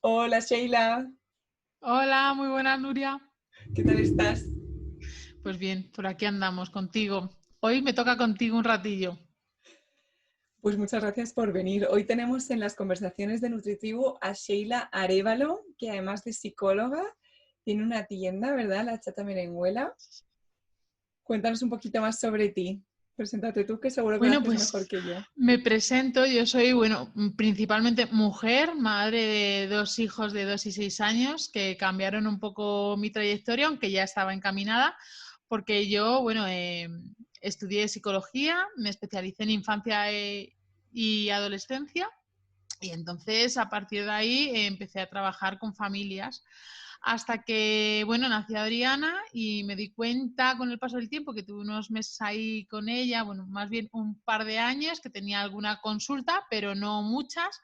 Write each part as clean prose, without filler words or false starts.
Hola Sheila, Hola, muy buenas, Nuria. ¿qué tal estás? Pues bien, por aquí andamos contigo. Hoy me toca contigo un ratillo. Pues muchas gracias por venir. Hoy tenemos en las conversaciones de Nutritivo a Sheila Arévalo, que además de psicóloga, tiene una tienda, ¿verdad? La Chata Merenguela. Cuéntanos un poquito más sobre ti. Preséntate tú, que seguro que lo Bueno, haces mejor pues que yo. me presento. Yo soy, bueno, principalmente mujer, madre de dos hijos de 2 y 6 años que cambiaron un poco mi trayectoria, aunque ya estaba encaminada, porque yo, bueno, estudié psicología, me especialicé en infancia y adolescencia. Y entonces, a partir de ahí, empecé a trabajar con familias hasta que, bueno, nació Adriana y me di cuenta con el paso del tiempo que tuve unos meses ahí con ella, bueno, más bien un par de años, que tenía alguna consulta, pero no muchas,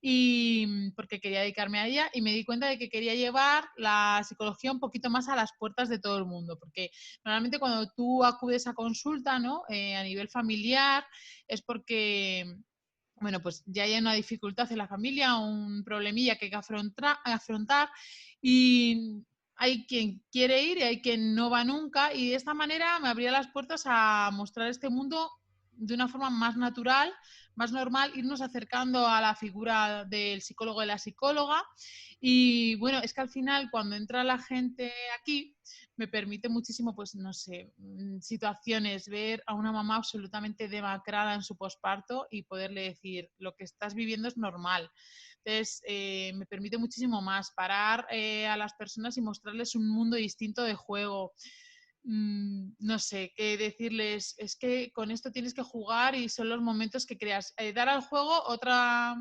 y porque quería dedicarme a ella y me di cuenta de que quería llevar la psicología un poquito más a las puertas de todo el mundo, porque normalmente cuando tú acudes a consulta, ¿no? A nivel familiar, es porque bueno, pues ya hay una dificultad en la familia, un problemilla que hay que afrontar y hay quien quiere ir y hay quien no va nunca y de esta manera me abría las puertas a mostrar este mundo de una forma más natural, más normal, irnos acercando a la figura del psicólogo y la psicóloga y bueno, es que al final cuando entra la gente aquí me permite muchísimo, pues no sé, situaciones, ver a una mamá absolutamente demacrada en su posparto y poderle decir, lo que estás viviendo es normal. Entonces, me permite muchísimo más parar a las personas y mostrarles un mundo distinto de juego. No sé, qué decirles, es que con esto tienes que jugar y son los momentos que creas. Dar al juego otra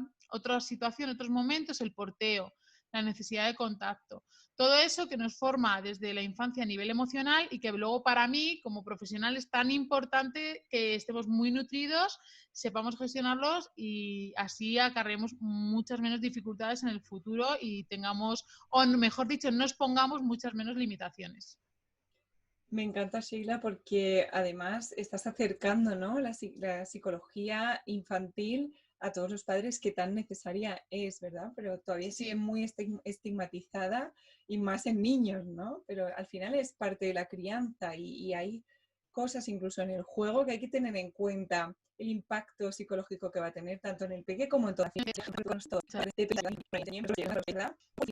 situación, otros momentos, el porteo, la necesidad de contacto. Todo eso que nos forma desde la infancia a nivel emocional y que luego para mí como profesional es tan importante que estemos muy nutridos, sepamos gestionarlos y así acarreemos muchas menos dificultades en el futuro y tengamos, o mejor dicho, nos pongamos muchas menos limitaciones. Me encanta Sheila porque además estás acercando, ¿no? La psicología infantil a todos los padres que tan necesaria es, ¿verdad? Pero todavía sigue Sí, muy estigmatizada y más en niños, ¿no? Pero al final es parte de la crianza y hay cosas incluso en el juego que hay que tener en cuenta el impacto psicológico que va a tener tanto en el peque como en toda la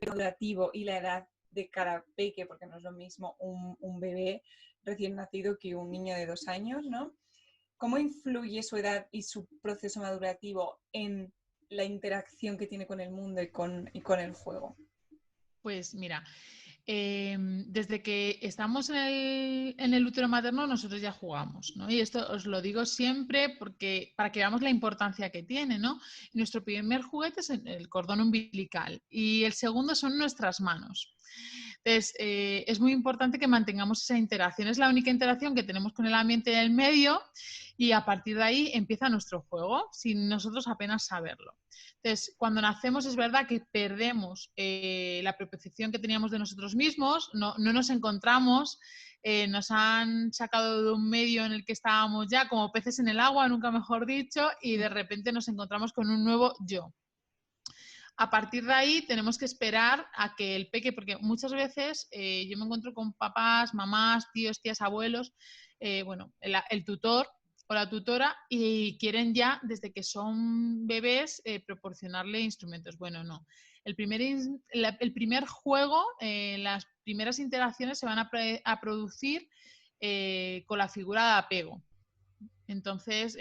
educativo y la edad de cada peque, porque no es lo mismo un bebé recién nacido que un niño de 2 años, ¿no? ¿Cómo influye su edad y su proceso madurativo en la interacción que tiene con el mundo y con el juego? pues mira, desde que estamos en el útero materno nosotros ya jugamos, ¿no? Y esto os lo digo siempre porque para que veamos la importancia que tiene, ¿no? Nuestro primer juguete es el cordón umbilical y el segundo son nuestras manos. Entonces, es muy importante que mantengamos esa interacción. Es la única interacción que tenemos con el ambiente del medio y a partir de ahí empieza nuestro juego, sin nosotros apenas saberlo. Entonces, cuando nacemos es verdad que perdemos la percepción que teníamos de nosotros mismos, no nos encontramos, nos han sacado de un medio en el que estábamos ya como peces en el agua, nunca mejor dicho, y de repente nos encontramos con un nuevo yo. A partir de ahí tenemos que esperar a que el peque, porque muchas veces yo me encuentro con papás, mamás, tíos, tías, abuelos, bueno, el tutor o la tutora y quieren ya, desde que son bebés, proporcionarle instrumentos. Bueno, no. El primer juego, las primeras interacciones se van a producir con la figura de apego. Entonces,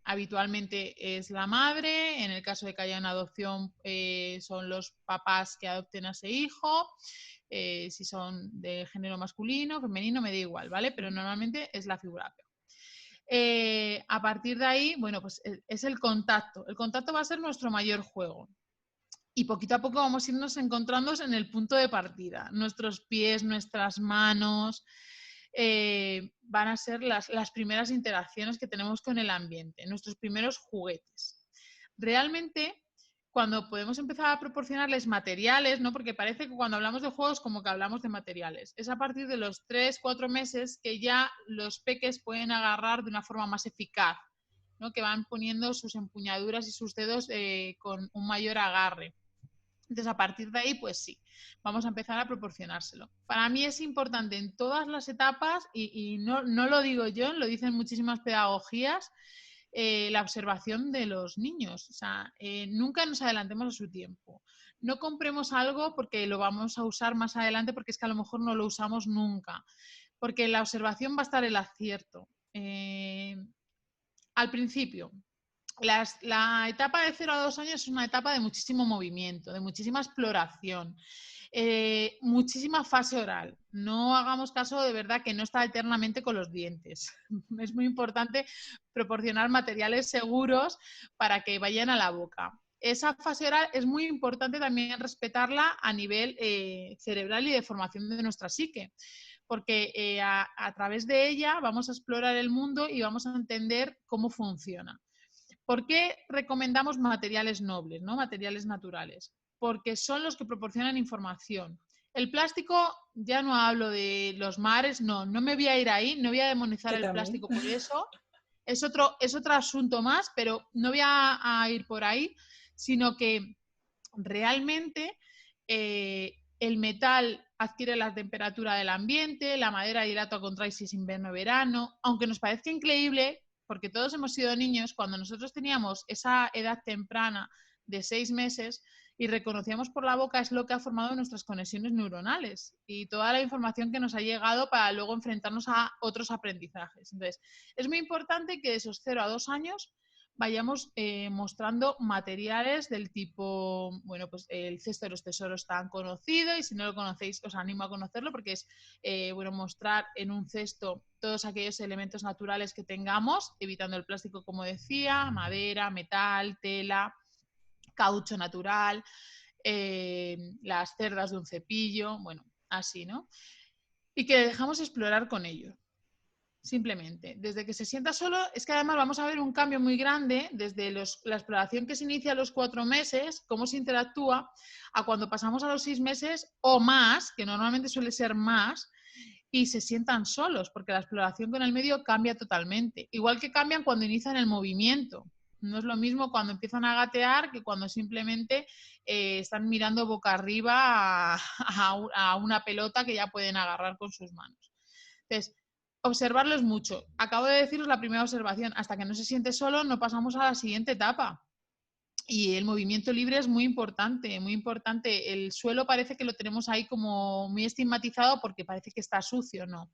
habitualmente es la madre, en el caso de que haya una adopción son los papás que adopten a ese hijo, si son de género masculino, femenino, me da igual, ¿vale? Pero normalmente es la figura. A partir de ahí, bueno, pues es el contacto. El contacto va a ser nuestro mayor juego. Y poquito a poco vamos a irnos encontrando en el punto de partida. Nuestros pies, nuestras manos, van a ser las primeras interacciones que tenemos con el ambiente, nuestros primeros juguetes. Realmente, cuando podemos empezar a proporcionarles materiales, ¿no? Porque parece que cuando hablamos de juegos como que hablamos de materiales, es a partir de los 3, 4 meses que ya los peques pueden agarrar de una forma más eficaz, ¿no? Que van poniendo sus empuñaduras y sus dedos con un mayor agarre. Entonces, a partir de ahí, pues sí, vamos a empezar a proporcionárselo. Para mí es importante en todas las etapas, y no lo digo yo, lo dicen muchísimas pedagogías, la observación de los niños. O sea, nunca nos adelantemos a su tiempo. No compremos algo porque lo vamos a usar más adelante, porque es que a lo mejor no lo usamos nunca. Porque en la observación va a estar el acierto. Al principio, la etapa de 0 a 2 años es una etapa de muchísimo movimiento, de muchísima exploración, muchísima fase oral. No hagamos caso de verdad que no está eternamente con los dientes. Es muy importante proporcionar materiales seguros para que vayan a la boca. Esa fase oral es muy importante también respetarla a nivel cerebral y de formación de nuestra psique, porque a través de ella vamos a explorar el mundo y vamos a entender cómo funciona. ¿Por qué recomendamos materiales nobles, ¿no? Materiales naturales? Porque son los que proporcionan información. El plástico, ya no hablo de los mares, no me voy a ir ahí, no voy a demonizar Que el también. plástico por eso. Es otro asunto más, pero no voy a ir por ahí, sino que realmente el metal adquiere la temperatura del ambiente, la madera hidrata con crisis invierno-verano, aunque nos parezca increíble, porque todos hemos sido niños, cuando nosotros teníamos esa edad temprana de 6 meses y reconocíamos por la boca, es lo que ha formado nuestras conexiones neuronales y toda la información que nos ha llegado para luego enfrentarnos a otros aprendizajes. Entonces, es muy importante que de esos 0 a 2 años vayamos mostrando materiales del tipo, bueno, pues el cesto de los tesoros tan conocido, y si no lo conocéis os animo a conocerlo porque es, bueno, mostrar en un cesto todos aquellos elementos naturales que tengamos, evitando el plástico, como decía, madera, metal, tela, caucho natural, las cerdas de un cepillo, bueno, así, ¿no? Y que dejamos explorar con ello. Simplemente, desde que se sienta solo, es que además vamos a ver un cambio muy grande desde la exploración que se inicia a los 4 meses, cómo se interactúa, a cuando pasamos a los 6 meses o más, que normalmente suele ser más, y se sientan solos, porque la exploración con el medio cambia totalmente. Igual que cambian cuando inician el movimiento. No es lo mismo cuando empiezan a gatear que cuando simplemente están mirando boca arriba a una pelota que ya pueden agarrar con sus manos. Entonces, observarlo es mucho. Acabo de deciros la primera observación. Hasta que no se siente solo, no pasamos a la siguiente etapa. Y el movimiento libre es muy importante, muy importante. El suelo parece que lo tenemos ahí como muy estigmatizado porque parece que está sucio, ¿no?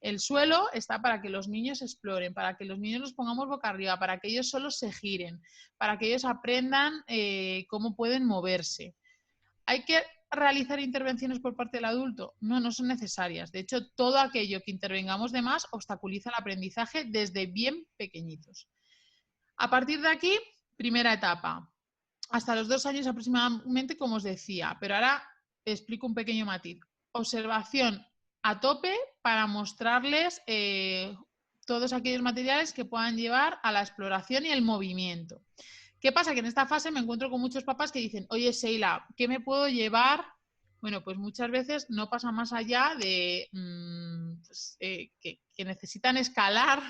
El suelo está para que los niños exploren, para que los niños nos pongamos boca arriba, para que ellos solo se giren, para que ellos aprendan cómo pueden moverse. ¿Hay que realizar intervenciones por parte del adulto? No, no son necesarias. De hecho, todo aquello que intervengamos de más obstaculiza el aprendizaje desde bien pequeñitos. A partir de aquí, primera etapa. Hasta los 2 años aproximadamente, como os decía. Pero ahora explico un pequeño matiz. Observación a tope para mostrarles todos aquellos materiales que puedan llevar a la exploración y el movimiento. ¿Qué pasa? Que en esta fase me encuentro con muchos papás que dicen, oye, Sheila, ¿qué me puedo llevar? Bueno, pues muchas veces no pasa más allá de pues, que necesitan escalar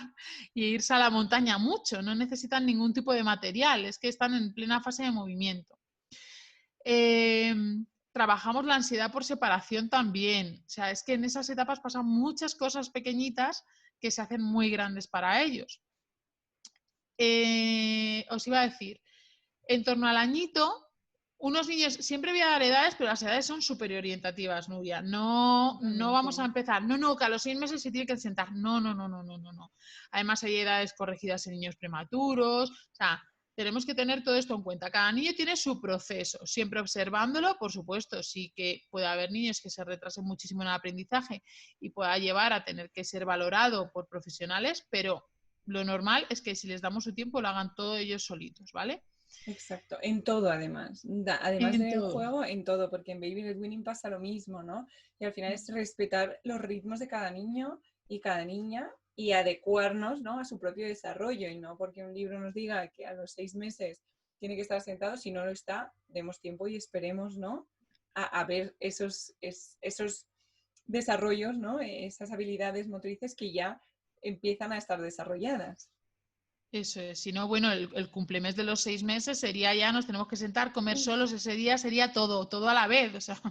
y irse a la montaña mucho, no necesitan ningún tipo de material, es que están en plena fase de movimiento. Trabajamos la ansiedad por separación también, o sea, es que en esas etapas pasan muchas cosas pequeñitas que se hacen muy grandes para ellos. Os iba a decir, en torno al añito, unos niños, siempre voy a dar edades, pero las edades son súper orientativas, Nuria. No vamos a empezar, que a los 6 meses se tiene que sentar. No. Además hay edades corregidas en niños prematuros, o sea, tenemos que tener todo esto en cuenta. Cada niño tiene su proceso, siempre observándolo, por supuesto, sí que puede haber niños que se retrasen muchísimo en el aprendizaje y pueda llevar a tener que ser valorado por profesionales, pero lo normal es que si les damos su tiempo lo hagan todos ellos solitos, ¿vale? Exacto, en todo además. Además En del todo. juego, en todo, porque en Baby Led Winning pasa lo mismo, ¿no? Y al final es respetar los ritmos de cada niño y cada niña y adecuarnos, ¿no?, a su propio desarrollo, y no porque un libro nos diga que a los 6 meses tiene que estar sentado, si no lo está, demos tiempo y esperemos, ¿no?, a ver esos desarrollos, ¿no?, esas habilidades motrices que ya empiezan a estar desarrolladas. Eso es. Si no, bueno, el cumplemes de los 6 meses sería ya, nos tenemos que sentar, comer solos, ese día sería todo a la vez. O sea,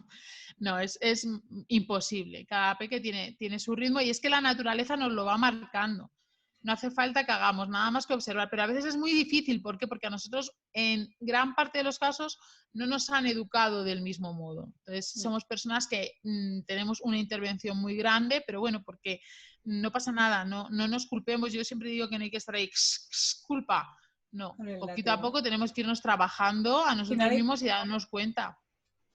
no, es imposible. Cada peque tiene su ritmo y es que la naturaleza nos lo va marcando. No hace falta que hagamos nada más que observar, pero a veces es muy difícil. ¿Por qué? Porque a nosotros, en gran parte de los casos, no nos han educado del mismo modo. Entonces, somos personas que tenemos una intervención muy grande, pero bueno, porque no pasa nada, no nos culpemos. Yo siempre digo que no hay que estar ahí, culpa. No, con el poquito a látigo. poco tenemos que irnos trabajando a Al final nosotros mismos y darnos cuenta.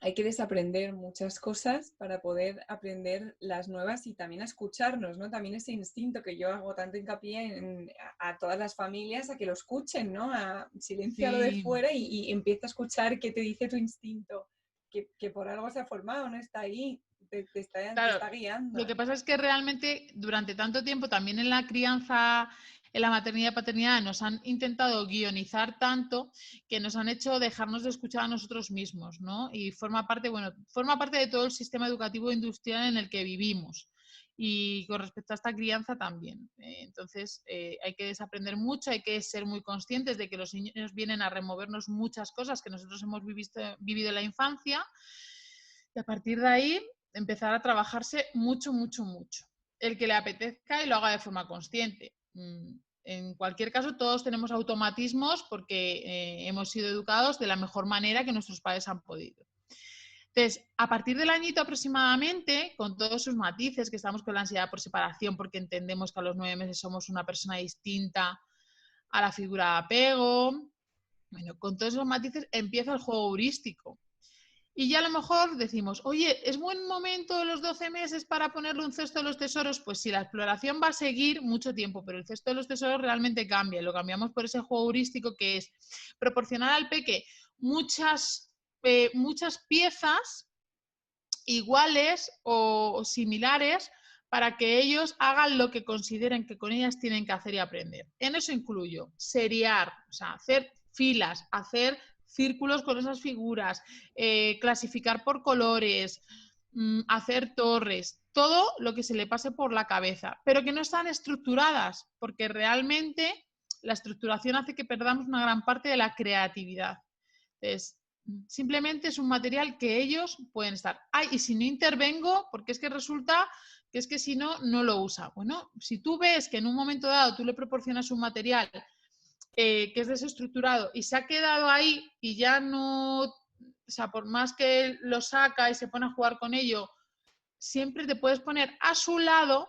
hay que desaprender muchas cosas para poder aprender las nuevas y también a escucharnos, ¿no? También ese instinto que yo hago tanto hincapié a todas las familias a que lo escuchen, ¿no? A silenciarlo de Sí. fuera y empieza a escuchar qué te dice tu instinto, que por algo se ha formado, no está ahí, te Claro, está lo que guiando. pasa es que realmente durante tanto tiempo también en la crianza, en la maternidad y paternidad nos han intentado guionizar tanto que nos han hecho dejarnos de escuchar a nosotros mismos, ¿no? Y forma parte, bueno, forma parte de todo el sistema educativo industrial en el que vivimos. Y con respecto a esta crianza también. Entonces, hay que desaprender mucho, hay que ser muy conscientes de que los niños vienen a removernos muchas cosas que nosotros hemos vivido en la infancia. Y a partir de ahí empezar a trabajarse mucho, mucho, mucho. El que le apetezca y lo haga de forma consciente. En cualquier caso, todos tenemos automatismos porque hemos sido educados de la mejor manera que nuestros padres han podido. Entonces, a partir del añito aproximadamente, con todos sus matices, que estamos con la ansiedad por separación porque entendemos que a los 9 meses somos una persona distinta a la figura de apego, bueno, con todos esos matices empieza el juego heurístico. Y ya a lo mejor decimos, oye, ¿es buen momento los 12 meses para ponerle un cesto de los tesoros? Pues sí, la exploración va a seguir mucho tiempo, pero el cesto de los tesoros realmente cambia. Lo cambiamos por ese juego heurístico que es proporcionar al peque muchas piezas iguales o similares para que ellos hagan lo que consideren que con ellas tienen que hacer y aprender. En eso incluyo seriar, o sea, hacer filas, hacer círculos con esas figuras, clasificar por colores, hacer torres, todo lo que se le pase por la cabeza, pero que no están estructuradas, porque realmente la estructuración hace que perdamos una gran parte de la creatividad. Entonces, simplemente es un material que ellos pueden estar. Ay, y si no intervengo, porque es que resulta que es que si no, no lo usa. Bueno, si tú ves que en un momento dado tú le proporcionas un material que es desestructurado y se ha quedado ahí y ya no, o sea, por más que lo saca y se pone a jugar con ello, siempre te puedes poner a su lado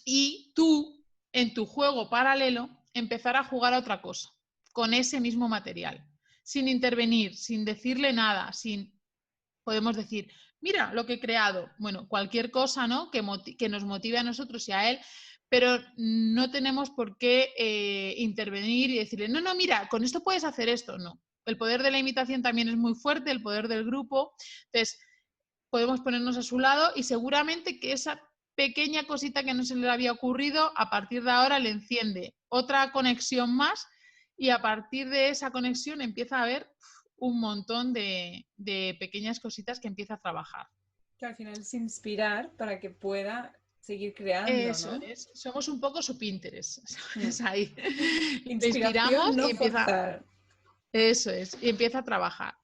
y tú, en tu juego paralelo, empezar a jugar a otra cosa con ese mismo material, sin intervenir, sin decirle nada, sin, podemos decir, mira lo que he creado, bueno, cualquier cosa, ¿no? Que nos motive a nosotros y a él, pero no tenemos por qué intervenir y decirle, no, mira, con esto puedes hacer esto, no. El poder de la imitación también es muy fuerte, el poder del grupo, entonces podemos ponernos a su lado y seguramente que esa pequeña cosita que no se le había ocurrido, a partir de ahora le enciende otra conexión más y a partir de esa conexión empieza a haber un montón de pequeñas cositas que empieza a trabajar. Que al final es inspirar para que pueda seguir creando, Eso ¿no? es, somos un poco su Pinterest, ¿sabes? Ahí le Inspiración, inspiramos no y empieza, forzar. eso es, y empieza a trabajar.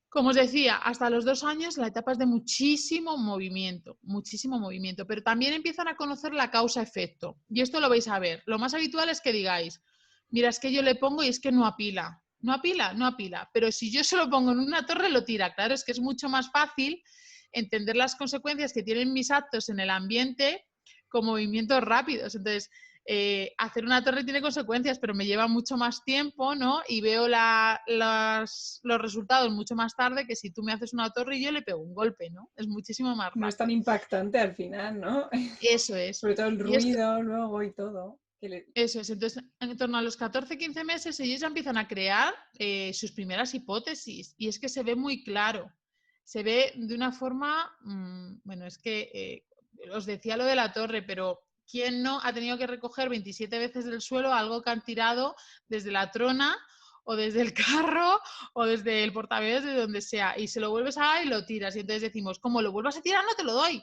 Como os decía, hasta los 2 años la etapa es de muchísimo movimiento, pero también empiezan a conocer la causa-efecto. Y esto lo vais a ver. Lo más habitual es que digáis, mira, es que yo le pongo y es que no apila. No apila, no apila. Pero si yo se lo pongo en una torre, lo tira. Claro, es que es mucho más fácil entender las consecuencias que tienen mis actos en el ambiente con movimientos rápidos. Entonces, hacer una torre tiene consecuencias, pero me lleva mucho más tiempo, ¿no? Y veo los resultados mucho más tarde que si tú me haces una torre y yo le pego un golpe, ¿no? Es muchísimo más No es tan rápido. impactante al final, ¿no? Eso es. Sobre todo el Y esto, ruido luego y todo. eso es. Entonces, en torno a los 14-15 meses, ellos ya empiezan a crear sus primeras hipótesis. Y es que se ve muy claro. Se ve de una forma, bueno, es que os decía lo de la torre, pero ¿quién no ha tenido que recoger 27 veces del suelo algo que han tirado desde la trona o desde el carro o desde el portabebés, de donde sea? Y se lo vuelves a dar y lo tiras. Y entonces decimos, como lo vuelvas a tirar, no te lo doy.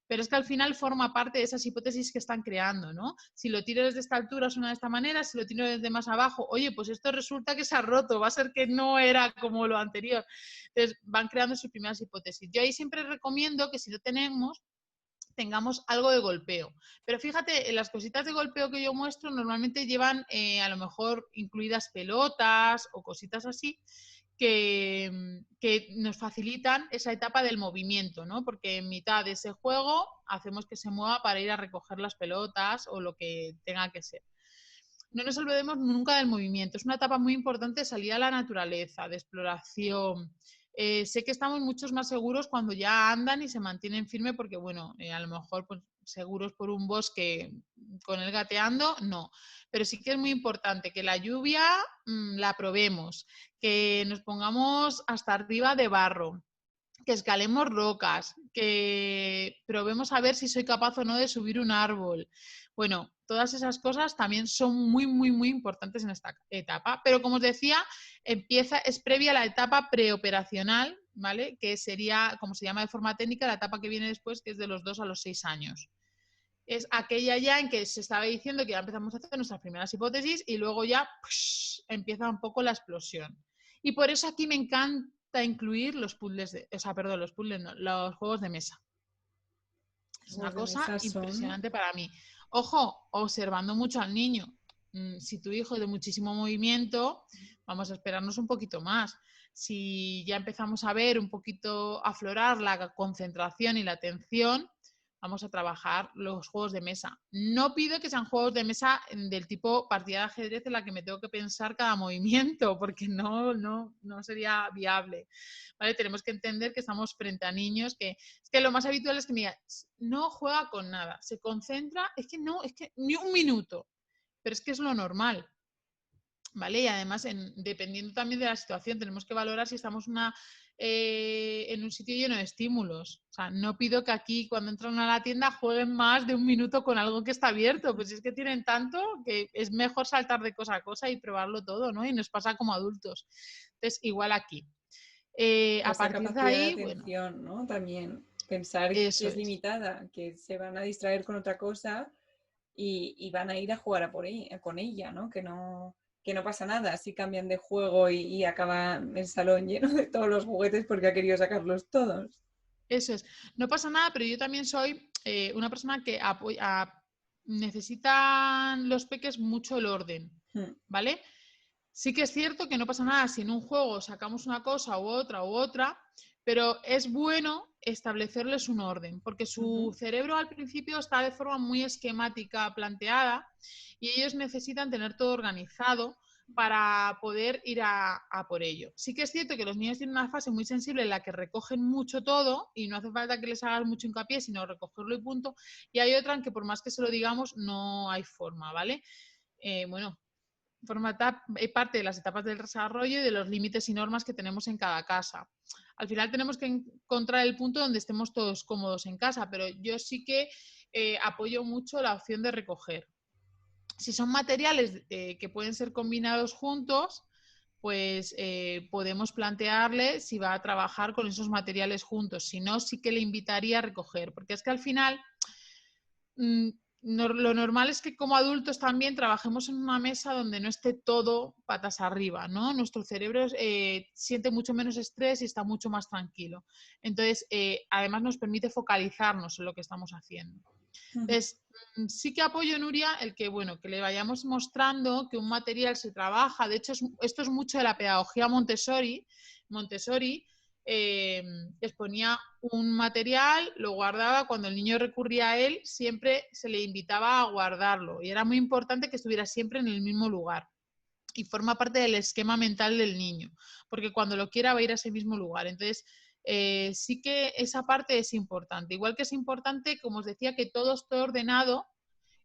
pero es que al final forma parte de esas hipótesis que están creando, ¿no? Si lo tiro desde esta altura suena de esta manera, si lo tiro desde más abajo, oye, pues esto resulta que se ha roto, va a ser que no era como lo anterior. Entonces van creando sus primeras hipótesis. Yo ahí siempre recomiendo que si lo tengamos algo de golpeo. Pero fíjate, en las cositas de golpeo que yo muestro normalmente llevan a lo mejor incluidas pelotas o cositas así que nos facilitan esa etapa del movimiento, ¿no? Porque en mitad de ese juego hacemos que se mueva para ir a recoger las pelotas o lo que tenga que ser. No nos olvidemos nunca del movimiento. Es una etapa muy importante de salir a la naturaleza, de exploración. Sé que estamos muchos más seguros cuando ya andan y se mantienen firmes porque, bueno, a lo mejor pues, seguros por un bosque con él gateando, no. Pero sí que es muy importante que la lluvia la probemos, que nos pongamos hasta arriba de barro, que escalemos rocas, que probemos a ver si soy capaz o no de subir un árbol. Bueno, todas esas cosas también son muy, muy, muy importantes en esta etapa. Pero como os decía, es previa a la etapa preoperacional, ¿vale? Que sería, como se llama de forma técnica, la etapa que viene después, que es de los 2 a los 6 años. Es aquella ya en que se estaba diciendo que ya empezamos a hacer nuestras primeras hipótesis y luego ya empieza un poco la explosión. Y por eso aquí me encanta incluir los puzzles, los puzzles no, los juegos de mesa. Es una cosa impresionante para mí. Ojo, observando mucho al niño. Si tu hijo es de muchísimo movimiento, vamos a esperarnos un poquito más. Si ya empezamos a ver un poquito aflorar la concentración y la atención, vamos a trabajar los juegos de mesa. No pido que sean juegos de mesa del tipo partida de ajedrez en la que me tengo que pensar cada movimiento, porque no sería viable. ¿Vale? Tenemos que entender que estamos frente a niños que es que lo más habitual es que me digan, no juega con nada, se concentra, es que ni un minuto, pero es que es lo normal. ¿Vale? Y además, dependiendo también de la situación, tenemos que valorar si estamos en un sitio lleno de estímulos. O sea, no pido que aquí cuando entran a la tienda jueguen más de un minuto con algo que está abierto, pues es que tienen tanto que es mejor saltar de cosa a cosa y probarlo todo, ¿no? Y nos pasa como adultos. Entonces, igual aquí. A partir de ahí, de atención, ¿no? También pensar que es limitada, que se van a distraer con otra cosa y van a ir a jugar con ella, ¿no? Que no pasa nada si cambian de juego y acaba el salón lleno de todos los juguetes porque ha querido sacarlos todos. Eso es. No pasa nada, pero yo también soy una persona que necesitan los peques mucho el orden, ¿vale? Sí que es cierto que no pasa nada si en un juego sacamos una cosa u otra, pero es bueno establecerles un orden, porque su cerebro al principio está de forma muy esquemática planteada y ellos necesitan tener todo organizado para poder ir a por ello. Sí que es cierto que los niños tienen una fase muy sensible en la que recogen mucho todo y no hace falta que les hagas mucho hincapié, sino recogerlo y punto, y hay otra en que por más que se lo digamos no hay forma, ¿vale? Bueno, forma parte de las etapas del desarrollo y de los límites y normas que tenemos en cada casa. Al final tenemos que encontrar el punto donde estemos todos cómodos en casa, pero yo sí que apoyo mucho la opción de recoger. Si son materiales que pueden ser combinados juntos, pues podemos plantearle si va a trabajar con esos materiales juntos. Si no, sí que le invitaría a recoger, porque es que al final lo normal es que como adultos también trabajemos en una mesa donde no esté todo patas arriba, ¿no? Nuestro cerebro siente mucho menos estrés y está mucho más tranquilo. Entonces, además nos permite focalizarnos en lo que estamos haciendo. Entonces, sí que apoyo, Nuria, el que, bueno, que le vayamos mostrando que un material se trabaja. De hecho, esto es mucho de la pedagogía Montessori. Montessori exponía un material, lo guardaba, cuando el niño recurría a él, siempre se le invitaba a guardarlo. Y era muy importante que estuviera siempre en el mismo lugar. Y forma parte del esquema mental del niño, porque cuando lo quiera va a ir a ese mismo lugar. Entonces, sí que esa parte es importante. Igual que es importante, como os decía, que todo esté ordenado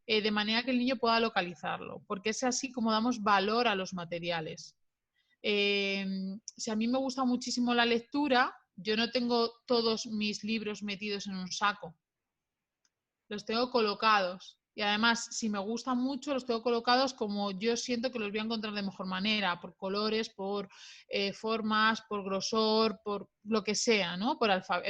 de manera que el niño pueda localizarlo, porque es así como damos valor a los materiales. Si a mí me gusta muchísimo la lectura, yo no tengo todos mis libros metidos en un saco. Los tengo colocados. Y además, si me gustan mucho, los tengo colocados como yo siento que los voy a encontrar de mejor manera, por colores, por formas, por grosor, por lo que sea, ¿no?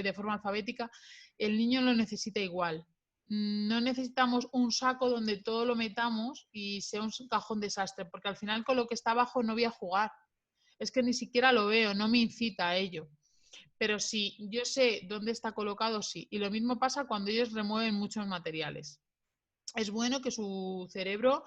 De forma alfabética. El niño lo necesita igual. No necesitamos un saco donde todo lo metamos y sea un cajón desastre, porque al final con lo que está abajo no voy a jugar. Es que ni siquiera lo veo, no me incita a ello. Pero si yo sé dónde está colocado, sí. Y lo mismo pasa cuando ellos remueven muchos materiales. Es bueno que su cerebro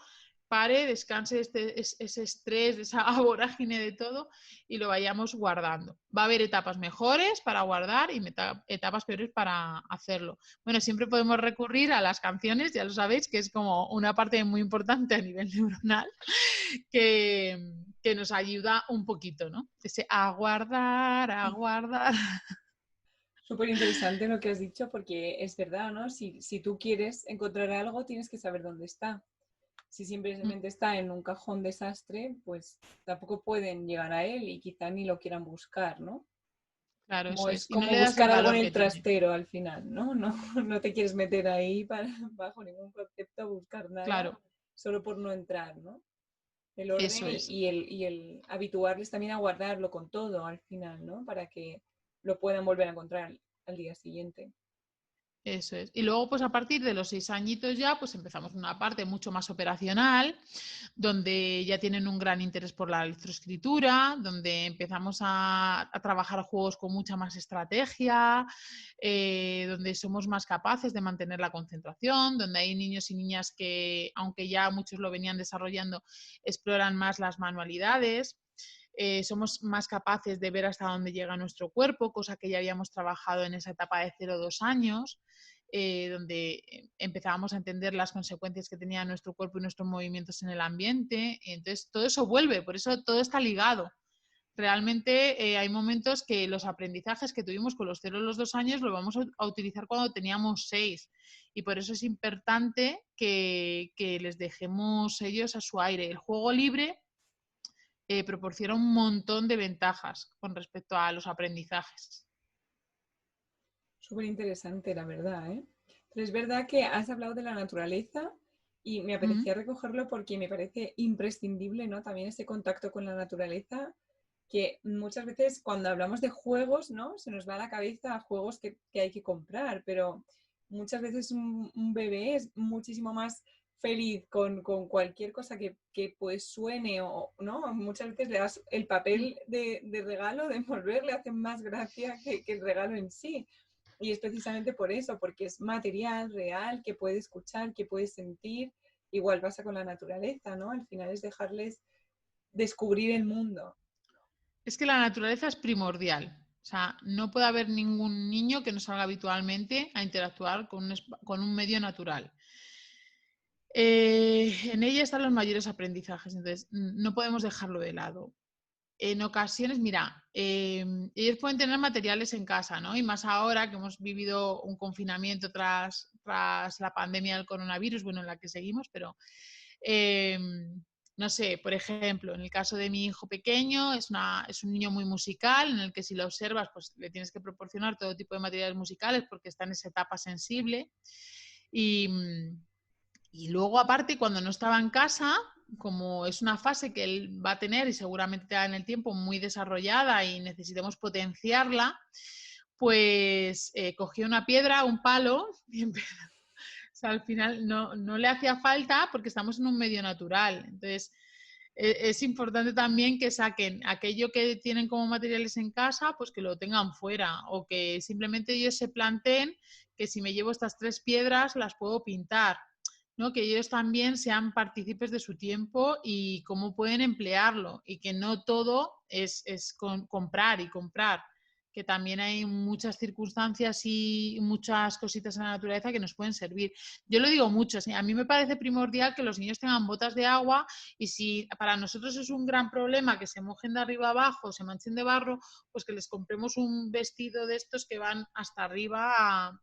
pare, descanse ese estrés, esa vorágine de todo y lo vayamos guardando. Va a haber etapas mejores para guardar y etapas peores para hacerlo. Bueno, siempre podemos recurrir a las canciones, ya lo sabéis, que es como una parte muy importante a nivel neuronal que nos ayuda un poquito, ¿no? Ese aguardar, aguardar. Súper interesante lo que has dicho porque es verdad, ¿no? Si tú quieres encontrar algo, tienes que saber dónde está. Si simplemente está en un cajón desastre, pues tampoco pueden llegar a él y quizá ni lo quieran buscar, ¿no? Claro, Como eso es es. Y no como le das el buscar algo en valor el que tiene. trastero al final, ¿no? No, no te quieres meter ahí bajo ningún concepto a buscar nada Claro, solo por no entrar, ¿no? El orden eso es. y el habituarles también a guardarlo con todo al final, ¿no? Para que lo puedan volver a encontrar al día siguiente. Eso es. Y luego, pues a partir de los 6 añitos ya, pues empezamos una parte mucho más operacional, donde ya tienen un gran interés por la lectoescritura, donde empezamos a trabajar juegos con mucha más estrategia, donde somos más capaces de mantener la concentración, donde hay niños y niñas que, aunque ya muchos lo venían desarrollando, exploran más las manualidades. Somos más capaces de ver hasta dónde llega nuestro cuerpo, cosa que ya habíamos trabajado en esa etapa de 0 a 2 años, donde empezábamos a entender las consecuencias que tenía nuestro cuerpo y nuestros movimientos en el ambiente. Entonces, todo eso vuelve, por eso todo está ligado. Realmente hay momentos que los aprendizajes que tuvimos con los 0 a los 2 años lo vamos a utilizar cuando teníamos 6. Y por eso es importante que les dejemos ellos a su aire. El juego libre proporciona un montón de ventajas con respecto a los aprendizajes. Súper interesante, la verdad, ¿eh? Pero es verdad que has hablado de la naturaleza y me Mm. apetecía recogerlo porque me parece imprescindible, ¿no? También ese contacto con la naturaleza, que muchas veces cuando hablamos de juegos, ¿no? Se nos va a la cabeza a juegos que hay que comprar, pero muchas veces un bebé es muchísimo más feliz con cualquier cosa que pues suene o, ¿no? Muchas veces le das el papel de regalo, de envolver, le hace más gracia que el regalo en sí. Y es precisamente por eso, porque es material real, que puede escuchar, que puede sentir. Igual pasa con la naturaleza, ¿no? Al final es dejarles descubrir el mundo. Es que la naturaleza es primordial. O sea, no puede haber ningún niño que no salga habitualmente a interactuar con un medio natural. En ella están los mayores aprendizajes, entonces no podemos dejarlo de lado. En ocasiones, mira, ellos pueden tener materiales en casa, ¿no? Y más ahora que hemos vivido un confinamiento tras la pandemia del coronavirus, bueno, en la que seguimos, pero eh, no sé, por ejemplo, en el caso de mi hijo pequeño, es un niño muy musical, en el que si lo observas, pues le tienes que proporcionar todo tipo de materiales musicales porque está en esa etapa sensible. Y, y luego, aparte, cuando no estaba en casa, como es una fase que él va a tener y seguramente en el tiempo muy desarrollada y necesitemos potenciarla, pues cogió una piedra, un palo y empezó. O sea, al final no le hacía falta porque estamos en un medio natural. Entonces, es importante también que saquen aquello que tienen como materiales en casa, pues que lo tengan fuera o que simplemente ellos se planteen que si me llevo estas 3 piedras las puedo pintar, ¿no? Que ellos también sean partícipes de su tiempo y cómo pueden emplearlo y que no todo es comprar y comprar, que también hay muchas circunstancias y muchas cositas en la naturaleza que nos pueden servir. Yo lo digo mucho, ¿sí? A mí me parece primordial que los niños tengan botas de agua y si para nosotros es un gran problema que se mojen de arriba abajo, se manchen de barro, pues que les compremos un vestido de estos que van hasta arriba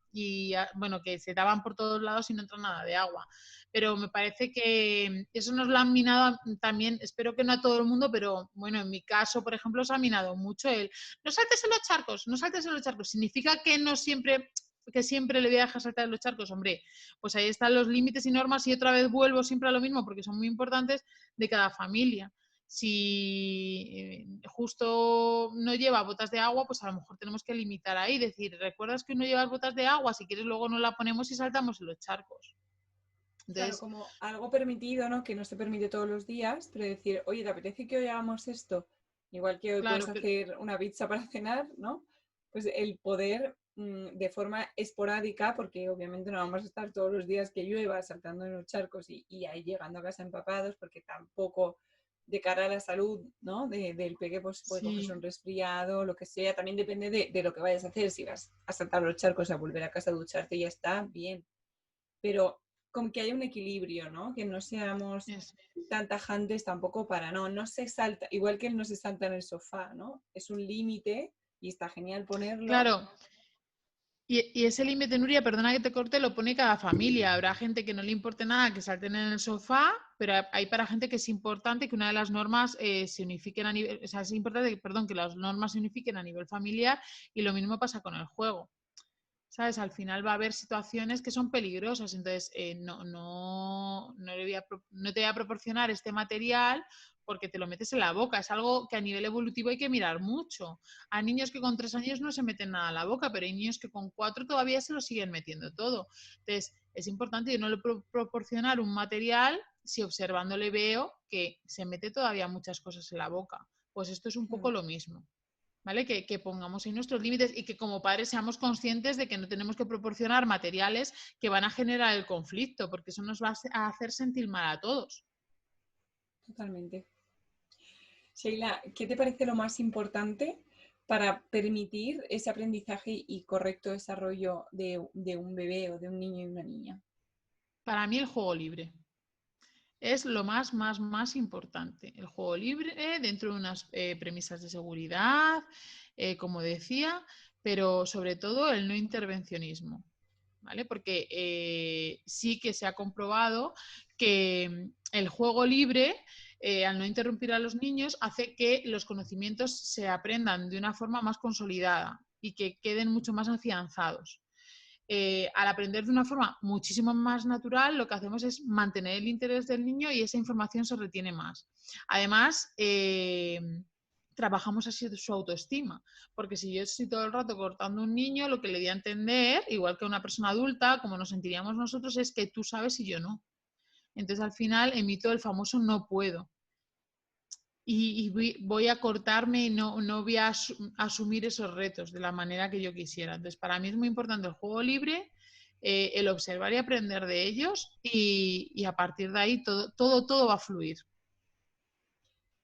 bueno, que se tapan por todos lados y no entra nada de agua. Pero me parece que eso nos lo han minado también, espero que no a todo el mundo, pero bueno, en mi caso, por ejemplo, se ha minado mucho el no saltes en los charcos, no saltes en los charcos. Significa que no siempre que siempre le voy a dejar saltar los charcos, hombre, pues ahí están los límites y normas y otra vez vuelvo siempre a lo mismo porque son muy importantes de cada familia. Si justo no lleva botas de agua, pues a lo mejor tenemos que limitar ahí, decir, ¿recuerdas que no llevas botas de agua? Si quieres luego no la ponemos y saltamos en los charcos. Claro, Entonces, como algo permitido, ¿no? Que no se permite todos los días, pero decir, oye, ¿te apetece que hoy hagamos esto? Igual que hoy puedes claro, pero hacer una pizza para cenar, ¿no? Pues el poder de forma esporádica, porque obviamente no vamos a estar todos los días que llueva saltando en los charcos y ahí llegando a casa empapados, porque tampoco de cara a la salud, ¿no? Del peque pues puede cogerse sí, un resfriado, lo que sea, también depende de lo que vayas a hacer, si vas a saltar los charcos, a volver a casa a ducharte y ya está, bien, pero como que haya un equilibrio, ¿no? Que no seamos es, tan tajantes tampoco para, no se salta, igual que él no se salta en el sofá, ¿no? Es un límite y está genial ponerlo. claro. Y ese límite, Nuria, perdona que te corte, lo pone cada familia. Habrá gente que no le importe nada que salten en el sofá, pero hay para gente que es importante que una de las normas se unifiquen a nivel, o sea, es importante, perdón, que las normas se unifiquen a nivel familiar y lo mismo pasa con el juego. ¿Sabes? Al final va a haber situaciones que son peligrosas, entonces no te voy a proporcionar este material porque te lo metes en la boca. Es algo que a nivel evolutivo hay que mirar mucho. Hay niños que con 3 años no se meten nada a la boca, pero hay niños que con 4 todavía se lo siguen metiendo todo. Entonces, es importante, yo no le proporcionar un material si observándole veo que se mete todavía muchas cosas en la boca. Pues esto es un poco lo mismo. ¿Vale? Que pongamos ahí nuestros límites y que como padres seamos conscientes de que no tenemos que proporcionar materiales que van a generar el conflicto, porque eso nos va a hacer sentir mal a todos. Totalmente. Sheila, ¿qué te parece lo más importante para permitir ese aprendizaje y correcto desarrollo de un bebé o de un niño y una niña? Para mí el juego libre es lo más importante. El juego libre dentro de unas premisas de seguridad, como decía, pero sobre todo el no intervencionismo. ¿Vale? Porque sí que se ha comprobado que el juego libre, al no interrumpir a los niños, hace que los conocimientos se aprendan de una forma más consolidada y que queden mucho más afianzados. Al aprender de una forma muchísimo más natural, lo que hacemos es mantener el interés del niño y esa información se retiene más. Además, trabajamos así su autoestima, porque si yo estoy todo el rato cortando a un niño, lo que le di a entender, igual que a una persona adulta, como nos sentiríamos nosotros, es que tú sabes y yo no. Entonces al final emito el famoso no puedo. Y voy a cortarme y no voy a asumir esos retos de la manera que yo quisiera. Entonces, para mí es muy importante el juego libre, el observar y aprender de ellos y a partir de ahí todo va a fluir.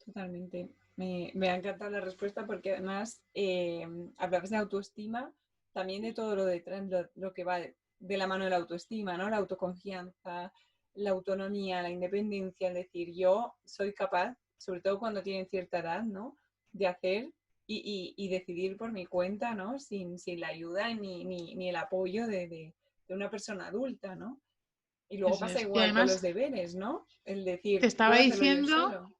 Totalmente. Me ha encantado la respuesta porque además hablabas de autoestima, también de todo lo detrás, lo que va de la mano de la autoestima, ¿no? La autoconfianza, la autonomía, la independencia, es decir, yo soy capaz, sobre todo cuando tienen cierta edad, ¿no? De hacer y decidir por mi cuenta, ¿no? Sin la ayuda ni el apoyo de una persona adulta, ¿no? Y luego Eso pasa es. Y igual con los además, deberes, ¿no? El te decir, estaba puedo hacerlo yo diciendo, solo.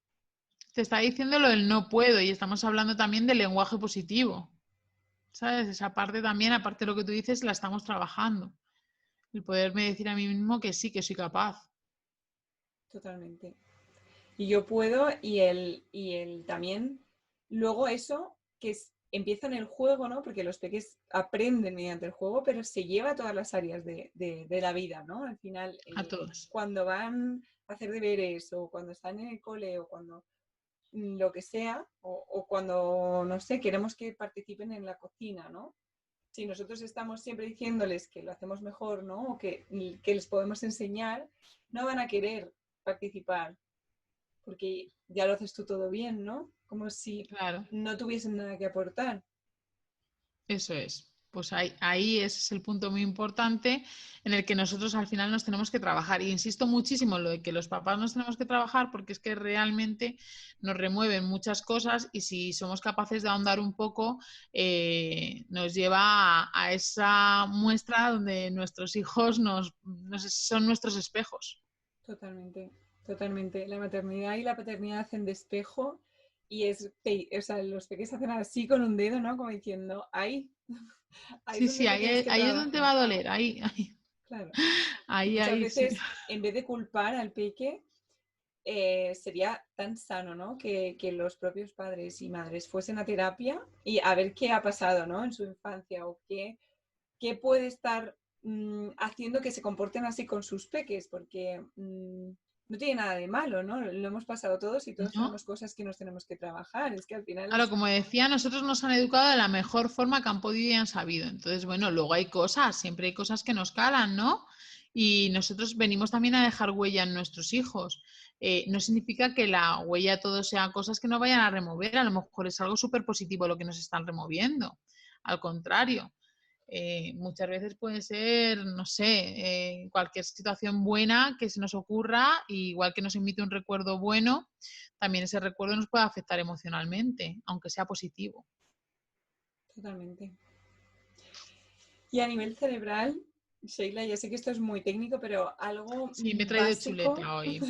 te estaba diciendo lo del no puedo y estamos hablando también del lenguaje positivo. ¿Sabes? Esa parte también, aparte de lo que tú dices, la estamos trabajando. El poderme decir a mí mismo que sí, que soy capaz. Totalmente. Y yo puedo y él también. Luego eso empieza en el juego, ¿no? Porque los peques aprenden mediante el juego, pero se lleva a todas las áreas de la vida, ¿no? Al final, A todos. cuando van a hacer deberes o cuando están en el cole o cuando lo que sea, o cuando, no sé, queremos que participen en la cocina, ¿no? Si nosotros estamos siempre diciéndoles que lo hacemos mejor, ¿no? O que les podemos enseñar, no van a querer participar porque ya lo haces tú todo bien, ¿no? Como si Claro. no tuviesen nada que aportar. Eso es. Pues ahí ese es el punto muy importante en el que nosotros al final nos tenemos que trabajar. Y insisto muchísimo en lo de que los papás nos tenemos que trabajar porque es que realmente nos remueven muchas cosas y si somos capaces de ahondar un poco, nos lleva a esa muestra donde nuestros hijos son nuestros espejos. Totalmente, totalmente. La maternidad y la paternidad hacen de espejo y o sea, los peques hacen así con un dedo, ¿no? Como diciendo, ahí, ahí es Sí, donde sí, te tienes que ahí es donde te va trabajar. a doler, ahí, ahí, Claro. Y muchas ahí, sí. veces, en vez de culpar al peque, sería tan sano, ¿no? Que los propios padres y madres fuesen a terapia y a ver qué ha pasado, ¿no? En su infancia o qué puede estar haciendo que se comporten así con sus peques, porque no tiene nada de malo, ¿no? Lo hemos pasado todos y todos ¿No? tenemos cosas que nos tenemos que trabajar. Es que al final Claro, como decía, nosotros nos han educado de la mejor forma que han podido y han sabido. Entonces, bueno, luego hay cosas, siempre hay cosas que nos calan, ¿no? Y nosotros venimos también a dejar huella en nuestros hijos. No significa que la huella todo sea cosas que no vayan a remover, a lo mejor es algo súper positivo lo que nos están removiendo. Al contrario, muchas veces puede ser, no sé, cualquier situación buena que se nos ocurra, igual que nos emite un recuerdo bueno, también ese recuerdo nos puede afectar emocionalmente, aunque sea positivo. totalmente. Y a nivel cerebral, Sheila, ya sé que esto es muy técnico, pero algo Sí, me he traído básico, chuleta hoy,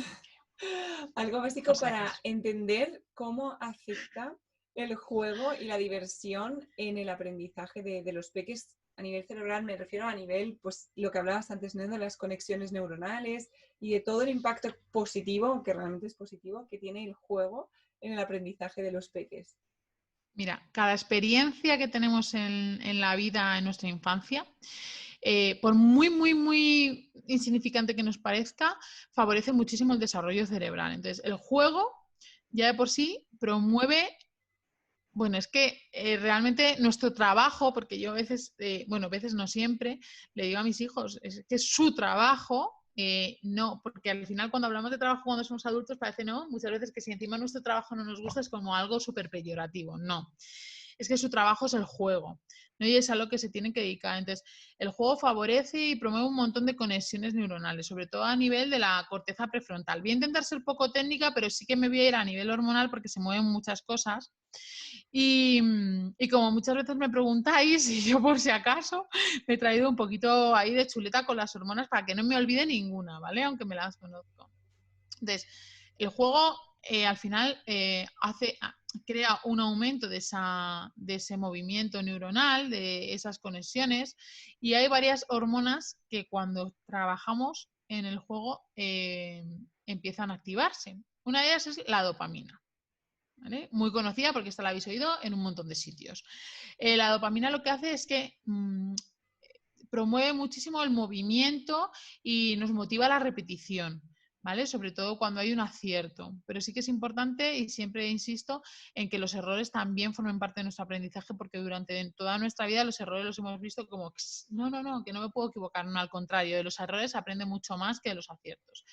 algo por básico si para acaso. entender cómo afecta el juego y la diversión en el aprendizaje de los peques a nivel cerebral. Me refiero a nivel, pues lo que hablabas antes, ¿no? De las conexiones neuronales y de todo el impacto positivo, que realmente es positivo, que tiene el juego en el aprendizaje de los peques. Mira, cada experiencia que tenemos en la vida, en nuestra infancia, por muy, muy, muy insignificante que nos parezca, favorece muchísimo el desarrollo cerebral. Entonces, el juego ya de por sí promueve. Bueno, es que realmente nuestro trabajo, porque yo a veces, bueno, a veces no siempre, le digo a mis hijos, es que es su trabajo, no, porque al final cuando hablamos de trabajo cuando somos adultos parece, no, muchas veces que si encima nuestro trabajo no nos gusta es como algo súper peyorativo, no. Es que su trabajo es el juego, ¿no? Y es a lo que se tienen que dedicar. Entonces, el juego favorece y promueve un montón de conexiones neuronales, sobre todo a nivel de la corteza prefrontal. Voy a intentar ser poco técnica, pero sí que me voy a ir a nivel hormonal porque se mueven muchas cosas. Y como muchas veces me preguntáis, y yo por si acaso me he traído un poquito ahí de chuleta con las hormonas para que no me olvide ninguna, ¿vale? Aunque me las conozco. Entonces, el juego al final crea un aumento de ese movimiento neuronal, de esas conexiones, y hay varias hormonas que cuando trabajamos en el juego empiezan a activarse. Una de ellas es la dopamina. ¿Vale? Muy conocida porque esta la habéis oído en un montón de sitios. La dopamina lo que hace es que promueve muchísimo el movimiento y nos motiva la repetición, ¿vale? Sobre todo cuando hay un acierto. Pero sí que es importante y siempre insisto en que los errores también formen parte de nuestro aprendizaje porque durante toda nuestra vida los errores los hemos visto como, no, que no me puedo equivocar. No, al contrario, de los errores aprende mucho más que de los aciertos.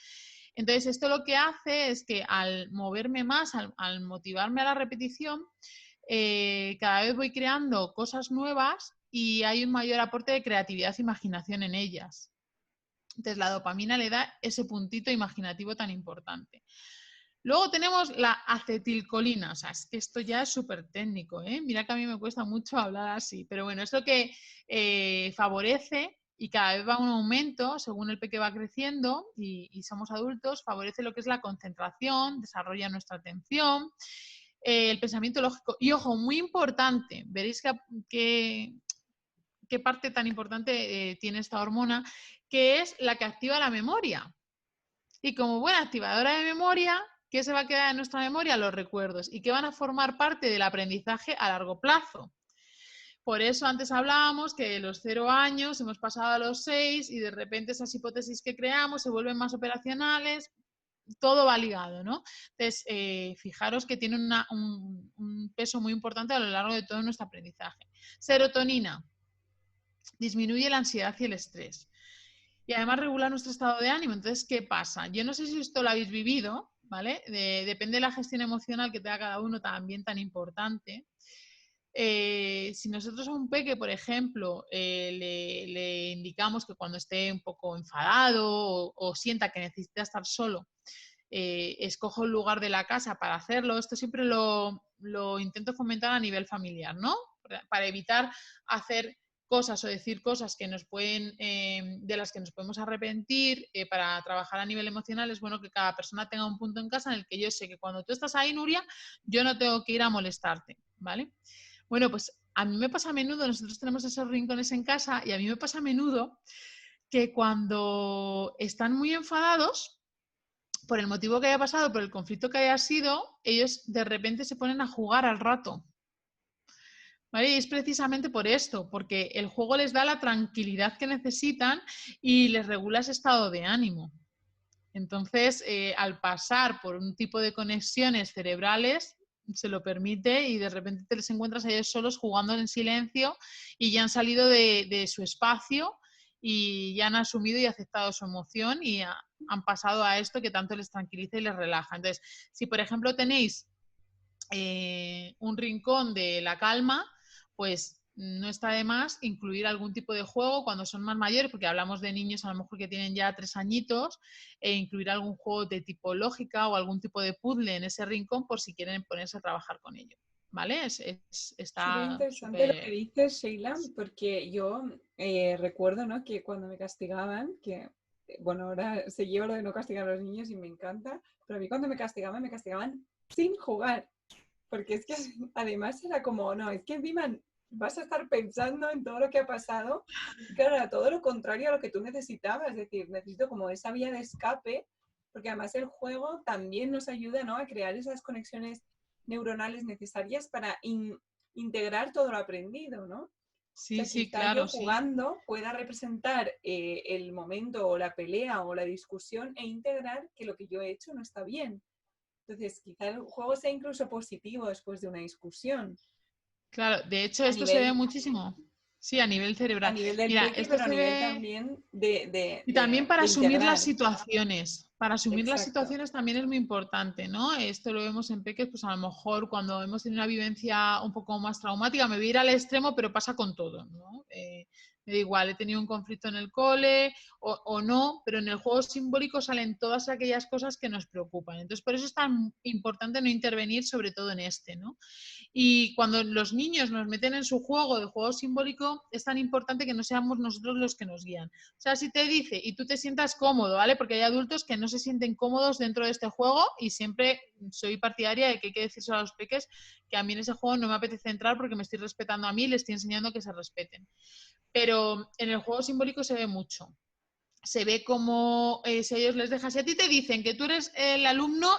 Entonces, esto lo que hace es que al moverme más, al motivarme a la repetición, cada vez voy creando cosas nuevas y hay un mayor aporte de creatividad e imaginación en ellas. Entonces, la dopamina le da ese puntito imaginativo tan importante. Luego tenemos la acetilcolina, o sea, es que esto ya es súper técnico, ¿eh? Mira que a mí me cuesta mucho hablar así, pero bueno, es lo que favorece y cada vez va a un aumento según el peque va creciendo y somos adultos, favorece lo que es la concentración, desarrolla nuestra atención, el pensamiento lógico. Y ojo, muy importante, veréis qué parte tan importante tiene esta hormona, que es la que activa la memoria. Y como buena activadora de memoria, ¿qué se va a quedar en nuestra memoria? Los recuerdos y que van a formar parte del aprendizaje a largo plazo. Por eso antes hablábamos que de los 0 años hemos pasado a los 6 y de repente esas hipótesis que creamos se vuelven más operacionales, todo va ligado, ¿no? Entonces, fijaros que tiene un peso muy importante a lo largo de todo nuestro aprendizaje. Serotonina, disminuye la ansiedad y el estrés. Y además regula nuestro estado de ánimo. Entonces, ¿qué pasa? Yo no sé si esto lo habéis vivido, ¿vale? Depende de la gestión emocional que tenga cada uno también tan importante. Si nosotros a un peque, por ejemplo, le indicamos que cuando esté un poco enfadado o sienta que necesita estar solo, escoja un lugar de la casa para hacerlo, esto siempre lo intento fomentar a nivel familiar, ¿no? Para evitar hacer cosas o decir cosas que nos pueden, de las que nos podemos arrepentir para trabajar a nivel emocional, es bueno que cada persona tenga un punto en casa en el que yo sé que cuando tú estás ahí, Nuria, yo no tengo que ir a molestarte, ¿vale? Bueno, pues a mí me pasa a menudo, nosotros tenemos esos rincones en casa y a mí me pasa a menudo que cuando están muy enfadados, por el motivo que haya pasado, por el conflicto que haya sido, ellos de repente se ponen a jugar al rato. ¿Vale? Y es precisamente por esto, porque el juego les da la tranquilidad que necesitan y les regula ese estado de ánimo. Entonces, al pasar por un tipo de conexiones cerebrales, se lo permite y de repente te les encuentras a ellos solos jugando en silencio y ya han salido de su espacio y ya han asumido y aceptado su emoción y han pasado a esto que tanto les tranquiliza y les relaja. Entonces, si por ejemplo tenéis un rincón de la calma, pues no está de más incluir algún tipo de juego cuando son más mayores, porque hablamos de niños a lo mejor que tienen ya 3 añitos, e incluir algún juego de tipo lógica o algún tipo de puzzle en ese rincón por si quieren ponerse a trabajar con ello. ¿Vale? Súper Está interesante lo que súper... dices, Sheila, porque yo recuerdo, ¿no?, que cuando me castigaban, que bueno, ahora se lleva lo de no castigar a los niños y me encanta, pero a mí cuando me castigaban sin jugar, porque es que además era como, no, es que encima vas a estar pensando en todo lo que ha pasado, y claro, era todo lo contrario a lo que tú necesitabas, es decir, necesito como esa vía de escape, porque además el juego también nos ayuda, ¿no?, a crear esas conexiones neuronales necesarias para integrar todo lo aprendido, ¿no? O Sí, sea, sí, quizá yo claro, sí. jugando pueda representar el momento o la pelea o la discusión e integrar que lo que yo he hecho no está bien. Entonces, quizá el juego sea incluso positivo después de una discusión, Claro, de hecho a esto se ve nivel, muchísimo. Sí, a nivel a cerebral. nivel del Mira, peque, esto pero a se nivel ve... también Y también para de asumir las integrar. situaciones. Para asumir las Exacto. situaciones también es muy importante, ¿no? Esto lo vemos en peques, pues a lo mejor cuando hemos tenido una vivencia un poco más traumática, me voy a ir al extremo, pero pasa con todo, ¿no? Me da igual, he tenido un conflicto en el cole o no, pero en el juego simbólico salen todas aquellas cosas que nos preocupan. Entonces, por eso es tan importante no intervenir, sobre todo en este, ¿no? Y cuando los niños nos meten en su juego de juego simbólico, es tan importante que no seamos nosotros los que nos guían. O sea, si te dice y tú te sientas cómodo, ¿vale? Porque hay adultos que no se sienten cómodos dentro de este juego y siempre soy partidaria de que hay que decirse a los peques que a mí en ese juego no me apetece entrar porque me estoy respetando a mí y les estoy enseñando que se respeten. Pero en el juego simbólico se ve mucho. Se ve como si a ellos les dejas, si a ti te dicen que tú eres el alumno,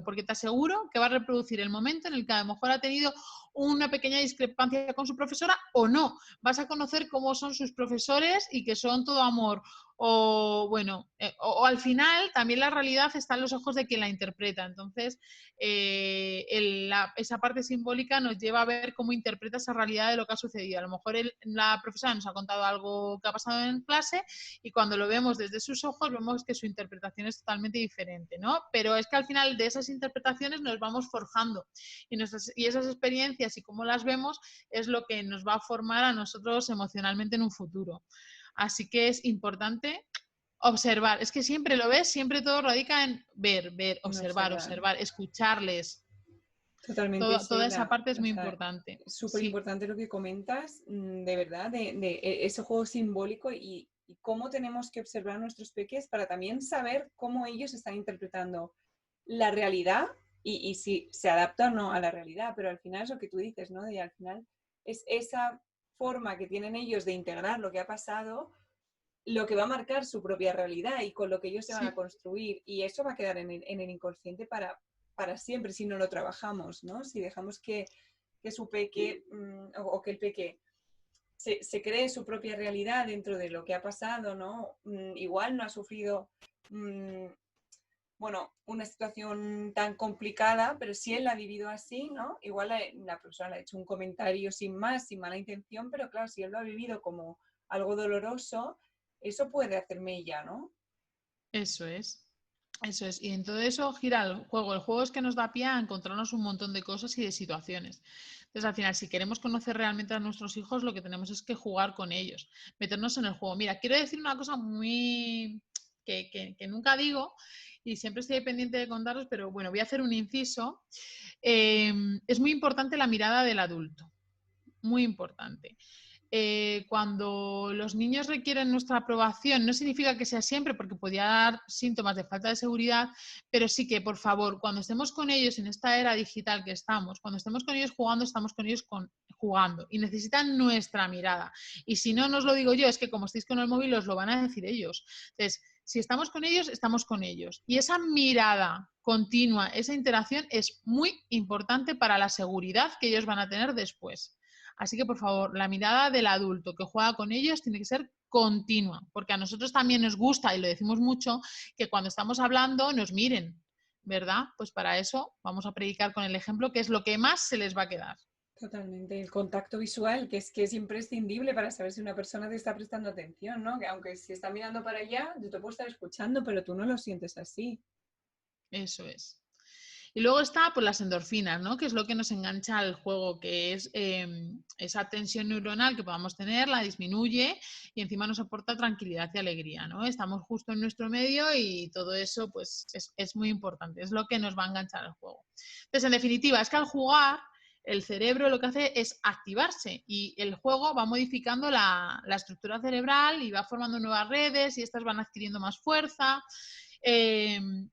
porque te aseguro que va a reproducir el momento en el que a lo mejor ha tenido una pequeña discrepancia con su profesora o no. Vas a conocer cómo son sus profesores y que son todo amor. O bueno, o al final también la realidad está en los ojos de quien la interpreta. Entonces, esa parte simbólica nos lleva a ver cómo interpreta esa realidad de lo que ha sucedido. A lo mejor la profesora nos ha contado algo que ha pasado en clase y cuando lo vemos desde sus ojos vemos que su interpretación es totalmente diferente, ¿no? Pero es que al final de esas interpretaciones nos vamos forjando y esas experiencias y cómo las vemos es lo que nos va a formar a nosotros emocionalmente en un futuro. Así que es importante observar. Es que siempre lo ves, siempre todo radica en ver, En observar. observar, escucharles. Totalmente, Toda esa Sheila. parte es O muy sea, importante. es súper Sí, importante lo que comentas, de verdad, de ese juego simbólico y cómo tenemos que observar a nuestros peques para también saber cómo ellos están interpretando la realidad y si se adapta o no a la realidad. Pero al final es lo que tú dices, ¿no? De al final es esa forma que tienen ellos de integrar lo que ha pasado lo que va a marcar su propia realidad y con lo que ellos se van a sí, construir. Y eso va a quedar en el inconsciente para siempre si no lo trabajamos, ¿no? Si dejamos que su peque o que el peque se cree su propia realidad dentro de lo que ha pasado, ¿no? Igual no ha sufrido, bueno, una situación tan complicada, pero si él la ha vivido así, ¿no? Igual la persona le ha hecho un comentario sin más, sin mala intención, pero claro, si él lo ha vivido como algo doloroso, eso puede hacer mella, ¿no? eso es. Eso es, y en todo eso gira el juego. El juego es que nos da pie a encontrarnos un montón de cosas y de situaciones. Entonces, al final, si queremos conocer realmente a nuestros hijos, lo que tenemos es que jugar con ellos, meternos en el juego. Mira, quiero decir una cosa muy que nunca digo y siempre estoy pendiente de contaros, pero bueno, voy a hacer un inciso. Es muy importante la mirada del adulto, muy importante. cuando los niños requieren nuestra aprobación, no significa que sea siempre, porque podría dar síntomas de falta de seguridad, pero sí que, por favor, cuando estemos con ellos en esta era digital que estamos, cuando estemos con ellos jugando, estamos con ellos jugando y necesitan nuestra mirada. Y si no, no os lo digo yo, es que como estáis con el móvil, os lo van a decir ellos. Entonces, si estamos con ellos, estamos con ellos. Y esa mirada continua, esa interacción es muy importante para la seguridad que ellos van a tener después. Así que, por favor, la mirada del adulto que juega con ellos tiene que ser continua, porque a nosotros también nos gusta, y lo decimos mucho, que cuando estamos hablando nos miren, ¿verdad? Pues para eso vamos a predicar con el ejemplo, que es lo que más se les va a quedar. Totalmente, el contacto visual, que es imprescindible para saber si una persona te está prestando atención, ¿no? Que aunque si está mirando para allá, yo te puedo estar escuchando, pero tú no lo sientes así. Eso es. Y luego está pues, las endorfinas, ¿no? Que es lo que nos engancha al juego, que es esa tensión neuronal que podamos tener, la disminuye y encima nos aporta tranquilidad y alegría, ¿no? Estamos justo en nuestro medio y todo eso pues es muy importante, es lo que nos va a enganchar al juego. Entonces, en definitiva, es que al jugar el cerebro lo que hace es activarse y el juego va modificando la estructura cerebral y va formando nuevas redes y estas van adquiriendo más fuerza.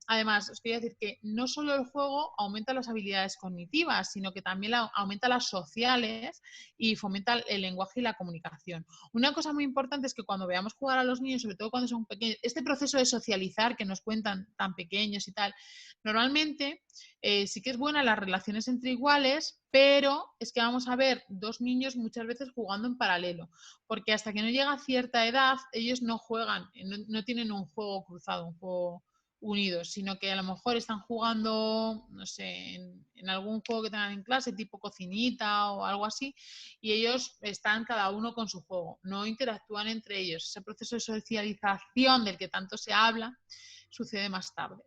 Además, os quería decir que no solo el juego aumenta las habilidades cognitivas, sino que también aumenta las sociales y fomenta el lenguaje y la comunicación. Una cosa muy importante es que cuando veamos jugar a los niños, sobre todo cuando son pequeños, este proceso de socializar que nos cuentan tan pequeños y tal, normalmente sí que es buena las relaciones entre iguales, pero es que vamos a ver dos niños muchas veces jugando en paralelo, porque hasta que no llega a cierta edad ellos no juegan, no tienen un juego cruzado, un juego unidos, sino que a lo mejor están jugando, no sé, en algún juego que tengan en clase, tipo cocinita o algo así, y ellos están cada uno con su juego, no interactúan entre ellos. Ese proceso de socialización del que tanto se habla sucede más tarde.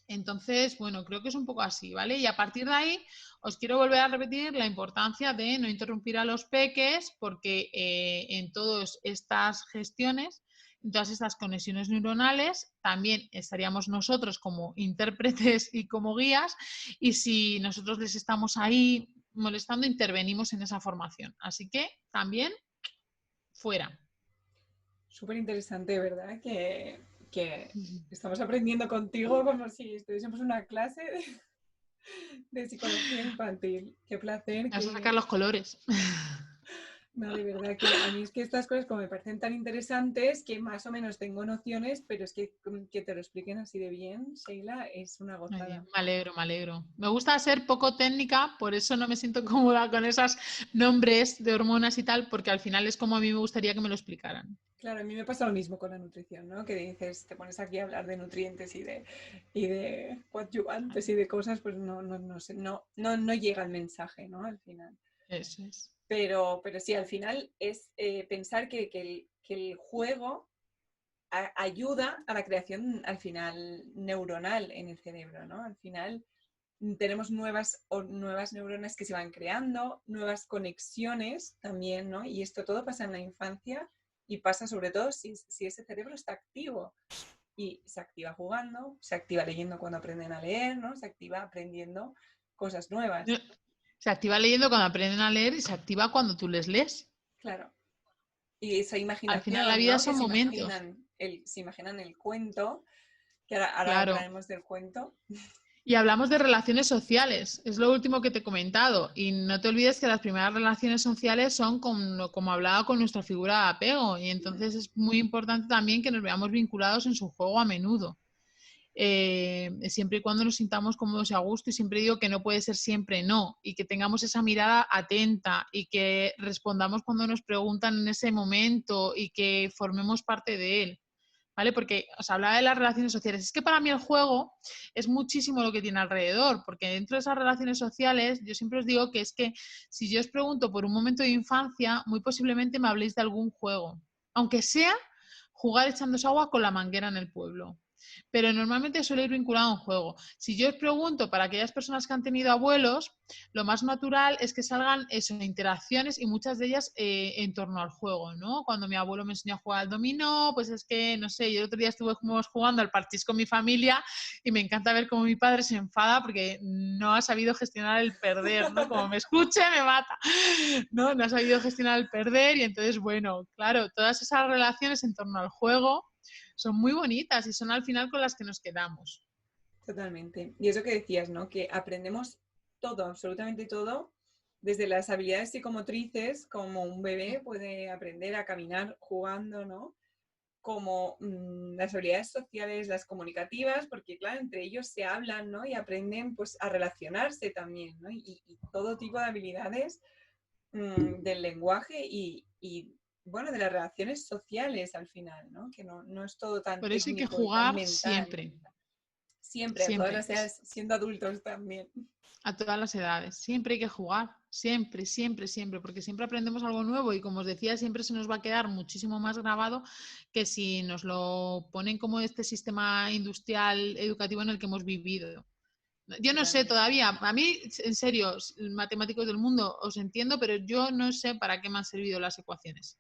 Entonces, bueno, creo que es un poco así, ¿vale? Y a partir de ahí os quiero volver a repetir la importancia de no interrumpir a los peques porque en todas estas gestiones, en todas estas conexiones neuronales, también estaríamos nosotros como intérpretes y como guías y si nosotros les estamos ahí molestando, intervenimos en esa formación. Así que también fuera. Súper interesante, ¿verdad? Que estamos aprendiendo contigo como si estuviésemos en una clase de psicología infantil. Qué placer. Vas a sacar los colores. No, de verdad que a mí es que estas cosas como me parecen tan interesantes que más o menos tengo nociones, pero es que te lo expliquen así de bien, Sheila, es una gozada. Me alegro, me alegro. Me gusta ser poco técnica, por eso no me siento cómoda con esos nombres de hormonas y tal, porque al final es como a mí me gustaría que me lo explicaran. Claro, a mí me pasa lo mismo con la nutrición, ¿no? Que dices, te pones aquí a hablar de nutrientes y de coadyuvantes y de cosas, pues no sé, no llega el mensaje, ¿no? Al final. Eso es. Pero sí, al final es pensar que el juego ayuda a la creación, al final, neuronal en el cerebro, ¿no? Al final tenemos nuevas neuronas que se van creando, nuevas conexiones también, ¿no? Y esto todo pasa en la infancia y pasa sobre todo si ese cerebro está activo. Y se activa jugando, se activa leyendo cuando aprenden a leer, ¿no? Se activa aprendiendo cosas nuevas. Se activa leyendo cuando aprenden a leer y se activa cuando tú les lees. Claro. Y esa imaginación, al final la vida, ¿no? son momentos. Se imaginan el cuento, que ahora Claro. hablaremos del cuento. Y hablamos de relaciones sociales, es lo último que te he comentado. Y no te olvides que las primeras relaciones sociales son como hablaba con nuestra figura de apego. Y entonces es muy importante también que nos veamos vinculados en su juego a menudo. Siempre y cuando nos sintamos cómodos y a gusto, y siempre digo que no puede ser siempre no, y que tengamos esa mirada atenta y que respondamos cuando nos preguntan en ese momento y que formemos parte de él, ¿vale? Porque os hablaba de las relaciones sociales. Es que para mí el juego es muchísimo lo que tiene alrededor, porque dentro de esas relaciones sociales yo siempre os digo que es que si yo os pregunto por un momento de infancia, muy posiblemente me habléis de algún juego, aunque sea jugar echándose agua con la manguera en el pueblo. pero normalmente suele ir vinculado a un juego. Si yo os pregunto para aquellas personas que han tenido abuelos, lo más natural es que salgan eso, interacciones y muchas de ellas en torno al juego, ¿no? Cuando mi abuelo me enseñó a jugar al dominó, pues es que, no sé, yo el otro día estuvimos jugando al parchís con mi familia y me encanta ver cómo mi padre se enfada porque no ha sabido gestionar el perder, ¿no? Como me escuche, me mata, ¿no? No ha sabido gestionar el perder y entonces, bueno, claro, todas esas relaciones en torno al juego son muy bonitas y son al final con las que nos quedamos. Totalmente. Y eso que decías, ¿no? Que aprendemos todo, absolutamente todo, desde las habilidades psicomotrices, como un bebé puede aprender a caminar jugando, ¿no? Como las habilidades sociales, las comunicativas, porque claro, entre ellos se hablan, ¿no? Y aprenden pues a relacionarse también, ¿no? Y todo tipo de habilidades del lenguaje bueno, de las relaciones sociales al final, ¿no? Que no es todo tan Por eso hay que técnico y tan jugar mental. siempre, Siempre, a todas siempre, las edades, siendo adultos también. a todas las edades. Siempre hay que jugar, siempre, siempre, siempre, porque siempre aprendemos algo nuevo y como os decía, siempre se nos va a quedar muchísimo más grabado que si nos lo ponen como este sistema industrial educativo en el que hemos vivido. Yo no sé Totalmente. todavía, a mí, en serio, matemáticos del mundo, os entiendo, pero yo no sé para qué me han servido las ecuaciones.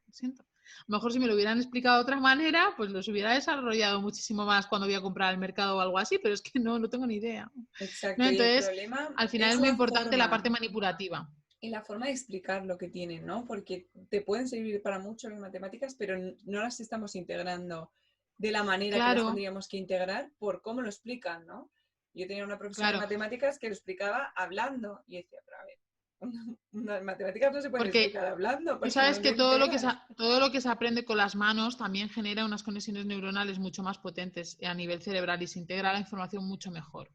Lo siento. A lo mejor si me lo hubieran explicado de otra manera, pues los hubiera desarrollado muchísimo más cuando voy a comprar al mercado o algo así, pero es que no tengo ni idea. ¿No? Exacto. Y el Entonces, problema al final es es muy la importante la forma parte manipulativa. y la forma de explicar lo que tienen, ¿no? Porque te pueden servir para mucho las matemáticas, pero no las estamos integrando de la manera que las Claro, tendríamos que integrar por cómo lo explican, ¿no? Yo tenía una profesora de claro, matemáticas que lo explicaba hablando y decía, pero a ver, las matemáticas no se pueden porque explicar hablando tú porque sabes no lo que integras. todo lo que se aprende con las manos también genera unas conexiones neuronales mucho más potentes a nivel cerebral y se integra la información mucho mejor.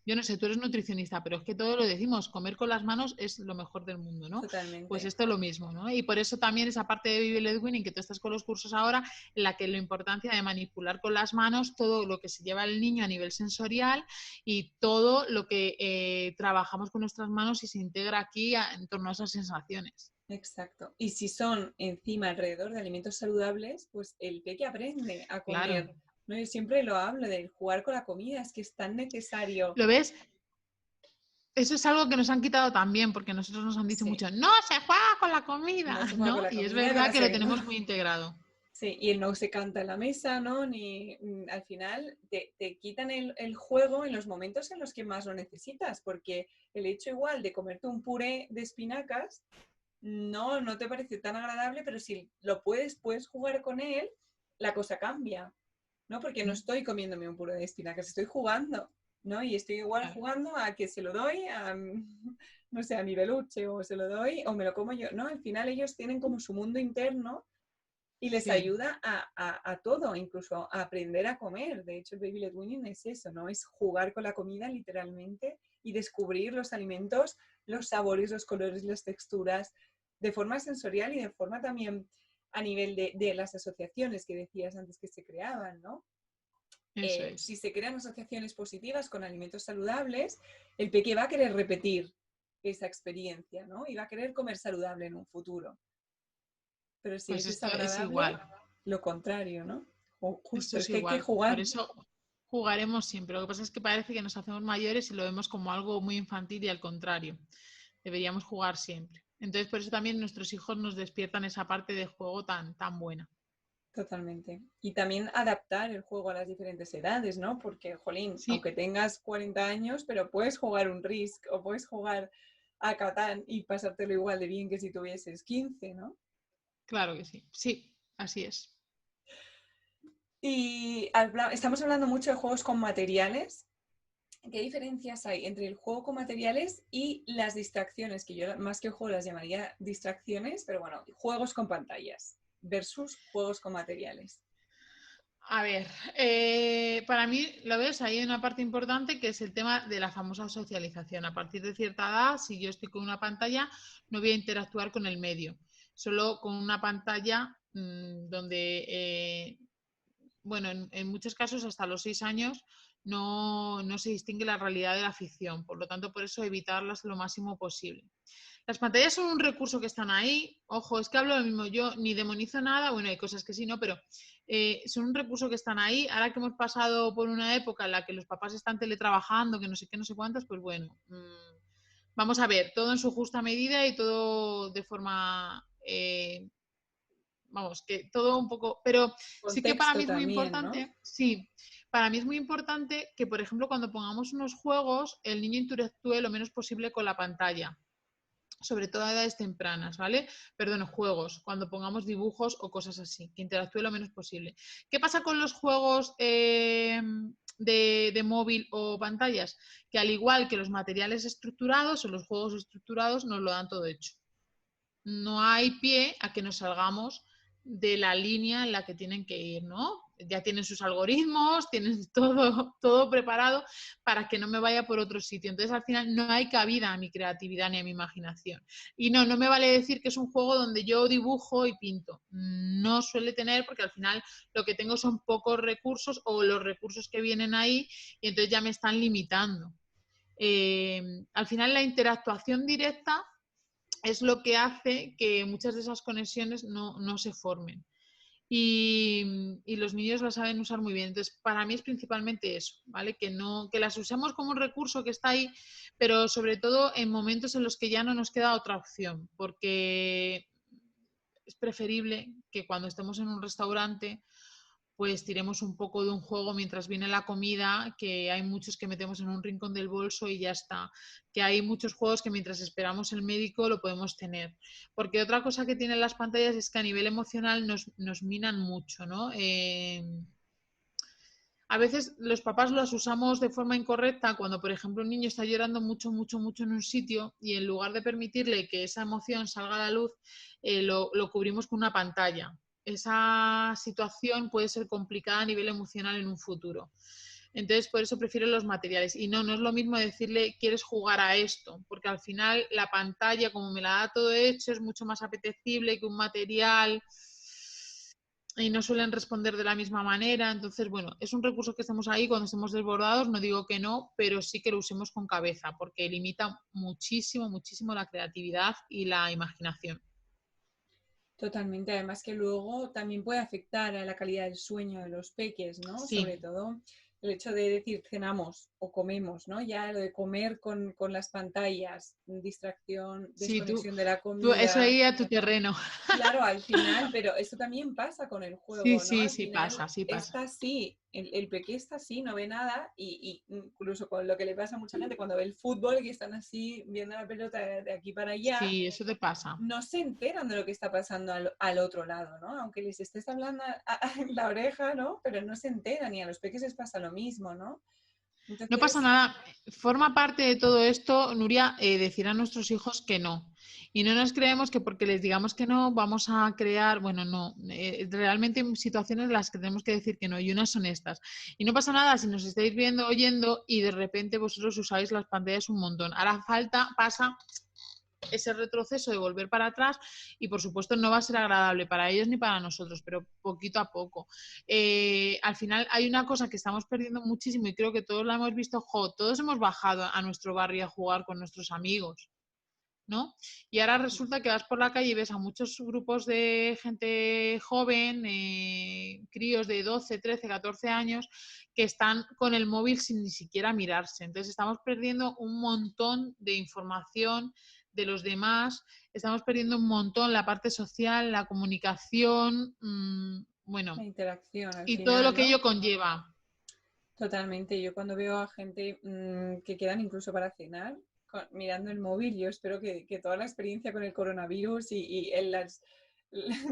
Yo no sé, tú eres nutricionista, pero es que todo lo decimos, comer con las manos es lo mejor del mundo, ¿no? Pues Totalmente. esto es lo mismo, ¿no? Y por eso también esa parte de Vive Led Winning, que tú estás con los cursos ahora, en la que la importancia de manipular con las manos todo lo que se lleva el niño a nivel sensorial y todo lo que trabajamos con nuestras manos y se integra aquí en torno a esas sensaciones. Exacto. Y si son encima alrededor de alimentos saludables, pues el peque aprende a Claro. comer. ¿No? Yo siempre lo hablo del jugar con la comida, es que es tan necesario. ¿Lo ves? Eso es algo que nos han quitado también, porque nosotros nos han dicho Sí, mucho, no se juega con la no comida, se juega con ¿no? la Y es comida, que no verdad que lo sé, no. tenemos muy integrado. Sí, y el no se canta en la mesa, ¿no? Ni al final te quitan el juego en los momentos en los que más lo necesitas, porque el hecho igual de comerte un puré de espinacas no te parece tan agradable, pero si puedes jugar con él, la cosa cambia. ¿No? Porque no estoy comiéndome un puré de espinacas, estoy jugando, ¿no? Y estoy igual Claro. jugando a que se lo doy a, no sé, a mi peluche o se lo doy o me lo como yo, ¿no? Al final ellos tienen como su mundo interno y les Sí, ayuda a todo, incluso a aprender a comer. De hecho, el Baby Led Weaning es eso, ¿no? Es jugar con la comida literalmente y descubrir los alimentos, los sabores, los colores, las texturas, de forma sensorial y de forma también a nivel de las asociaciones que decías antes que se creaban, ¿no? eso Si es. se crean asociaciones positivas con alimentos saludables, el peque va a querer repetir esa experiencia, ¿no? Y va a querer comer saludable en un futuro. Pero si es Pues esto es desagradable, igual, lo contrario, ¿no? O esto justo, es es que hay que igual. Por jugar. eso jugaremos siempre. Lo que pasa es que parece que nos hacemos mayores y lo vemos como algo muy infantil y al contrario. Deberíamos jugar siempre. Entonces, por eso también nuestros hijos nos despiertan esa parte de juego tan buena. Totalmente. Y también adaptar el juego a las diferentes edades, ¿no? Porque, jolín, Sí, aunque tengas 40 años, pero puedes jugar un Risk o puedes jugar a Catán y pasártelo igual de bien que si tuvieses 15, ¿no? claro que sí. Sí, así es. Y estamos hablando mucho de juegos con materiales. ¿Qué diferencias hay entre el juego con materiales y las distracciones? Que yo más que juego las llamaría distracciones, pero bueno, juegos con pantallas versus juegos con materiales. A ver, para mí, lo ves, hay una parte importante que es el tema de la famosa socialización. A partir de cierta edad, si yo estoy con una pantalla, no voy a interactuar con el medio, solo con una pantalla donde, bueno, en muchos casos hasta los 6 años no se distingue la realidad de la ficción. Por lo tanto, por eso evitarlas lo máximo posible. Las pantallas son un recurso que están ahí. Ojo, es que hablo lo mismo. Yo ni demonizo nada. Bueno, hay cosas que sí, ¿no? Pero son un recurso que están ahí. Ahora que hemos pasado por una época en la que los papás están teletrabajando, que no sé qué, no sé cuántas, pues bueno, vamos a ver, todo en su justa medida y todo de forma... vamos, que todo un poco... Pero sí que para Contexto mí es muy también, ¿no? importante, sí, para mí es muy importante que, por ejemplo, cuando pongamos unos juegos, el niño interactúe lo menos posible con la pantalla, sobre todo a edades tempranas, ¿vale? Perdón, juegos, cuando pongamos dibujos o cosas así, que interactúe lo menos posible. ¿Qué pasa con los juegos de móvil o pantallas? Que al igual que los materiales estructurados o los juegos estructurados, nos lo dan todo hecho. No hay pie a que nos salgamos de la línea en la que tienen que ir, ¿no? Ya tienen sus algoritmos, tienen todo preparado para que no me vaya por otro sitio. Entonces, al final, no hay cabida a mi creatividad ni a mi imaginación. Y no me vale decir que es un juego donde yo dibujo y pinto. No suele tener, porque al final lo que tengo son pocos recursos o los recursos que vienen ahí y entonces ya me están limitando. Al final, la interactuación directa es lo que hace que muchas de esas conexiones no se formen. Y los niños las saben usar muy bien. Entonces, para mí es principalmente eso, ¿vale? Que las usemos como un recurso que está ahí, pero sobre todo en momentos en los que ya no nos queda otra opción, porque es preferible que cuando estemos en un restaurante pues tiremos un poco de un juego mientras viene la comida, que hay muchos que metemos en un rincón del bolso y ya está. Que hay muchos juegos que mientras esperamos el médico lo podemos tener. Porque otra cosa que tienen las pantallas es que a nivel emocional nos minan mucho, ¿no? A veces los papás las usamos de forma incorrecta cuando, por ejemplo, un niño está llorando mucho, mucho, mucho en un sitio y en lugar de permitirle que esa emoción salga a la luz, lo cubrimos con una pantalla. Esa situación puede ser complicada a nivel emocional en un futuro. Entonces, por eso prefiero los materiales. Y no es lo mismo decirle, quieres jugar a esto, porque al final la pantalla, como me la da todo hecho, es mucho más apetecible que un material y no suelen responder de la misma manera. Entonces, bueno, es un recurso que estamos ahí cuando estemos desbordados, no digo que no, pero sí que lo usemos con cabeza, porque limita muchísimo, muchísimo la creatividad y la imaginación. Totalmente, además que luego también puede afectar a la calidad del sueño de los peques, ¿no? Sobre Sí, todo el hecho de decir cenamos o comemos, ¿no? Ya lo de comer con las pantallas, distracción, sí, desconexión de la tú eso comida. ahí a tu terreno. Claro, al final, pero esto también pasa con el Sí, juego, ¿no? sí, Al final sí pasa. está así, el peque está así, no ve nada y incluso con lo que le pasa a mucha gente cuando ve el fútbol, que están así viendo la pelota de aquí para allá, Sí, eso te pasa. no se enteran de lo que está pasando al otro lado, ¿no? Aunque les estés hablando en la oreja, ¿no? Pero no se enteran y a los peques les pasa lo mismo, ¿no? No pasa Entonces, nada. Forma parte de todo esto, Nuria, decir a nuestros hijos que no. Y no nos creemos que porque les digamos que no, vamos a crear, bueno, no, realmente hay situaciones en las que tenemos que decir que no, y unas son estas. Y no pasa nada si nos estáis viendo, oyendo, y de repente vosotros usáis las pantallas un montón. Ahora pasa ese retroceso de volver para atrás y por supuesto no va a ser agradable para ellos ni para nosotros, pero poquito a poco. Al final hay una cosa que estamos perdiendo muchísimo y creo que todos la hemos visto, todos hemos bajado a nuestro barrio a jugar con nuestros amigos, ¿no? Y ahora resulta que vas por la calle y ves a muchos grupos de gente joven, críos de 12, 13, 14 años, que están con el móvil sin ni siquiera mirarse. Entonces estamos perdiendo un montón de información de los demás, estamos perdiendo un montón la parte social, la comunicación, la bueno, interacción al y todo lo final, que ello ¿no? conlleva. Totalmente. Yo cuando veo a gente que quedan incluso para cenar mirando el móvil, yo espero que toda la experiencia con el coronavirus y en las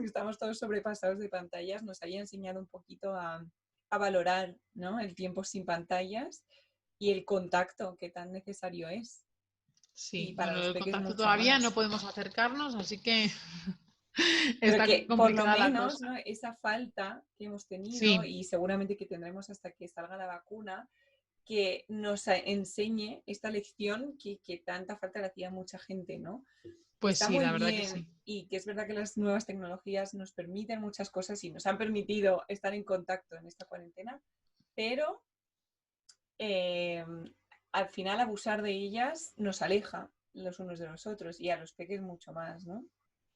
estamos todos sobrepasados de pantallas nos haya enseñado un poquito a valorar, ¿no? El tiempo sin pantallas y el contacto que tan necesario es. Y Sí, para bueno, los el peques contacto mucho todavía no más. podemos acercarnos, así que Pero está que por lo complicada la menos, cosa. ¿no? Esa falta que hemos tenido Sí, y seguramente que tendremos hasta que salga la vacuna, que nos enseñe esta lección que tanta falta le hacía a mucha gente, ¿no? Que pues está sí, muy la verdad que bien sí. y que es verdad que las nuevas tecnologías nos permiten muchas cosas y nos han permitido estar en contacto en esta cuarentena, pero eh, al final abusar de ellas nos aleja los unos de los otros y a los peques mucho más, ¿no?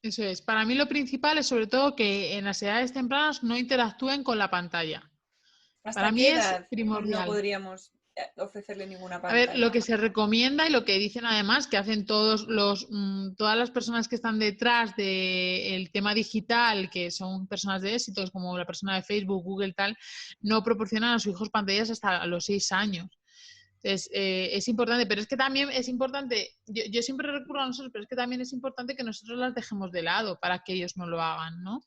Eso es. Para mí lo principal es sobre todo que en las edades tempranas no interactúen con la pantalla. Para ¿Hasta mí qué es edad no primordial. podríamos ofrecerle ninguna A ver, lo pantalla? que se recomienda y lo que dicen además que hacen todas las personas que están detrás del tema digital, que son personas de éxitos como la persona de Facebook, Google, tal, no proporcionan a sus hijos pantallas hasta los 6 años. Entonces, es importante, pero es que también es importante, yo siempre recurro a nosotros, pero es que también es importante que nosotros las dejemos de lado para que ellos no lo hagan, ¿no?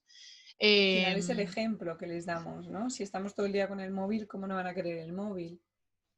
Al final es el Eh, ejemplo que les damos, ¿no? Si estamos todo el día con el móvil, ¿cómo no van a querer el móvil?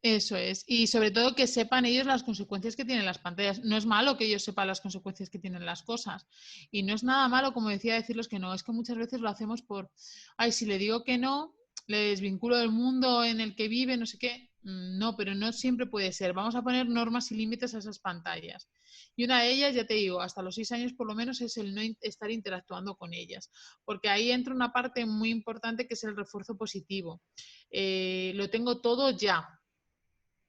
Eso es. Y sobre todo que sepan ellos las consecuencias que tienen las pantallas. No es malo que ellos sepan las consecuencias que tienen las cosas. Y no es nada malo, como decía, decirles que no. Es que muchas veces lo hacemos por, ay, si le digo que no, le desvinculo del mundo en el que vive, no sé qué. No, pero no siempre puede ser. Vamos a poner normas y límites a esas pantallas. Y una de ellas, ya te digo, hasta los 6 años por lo menos es el no estar interactuando con ellas. Porque ahí entra una parte muy importante que es el refuerzo positivo. Lo tengo todo ya.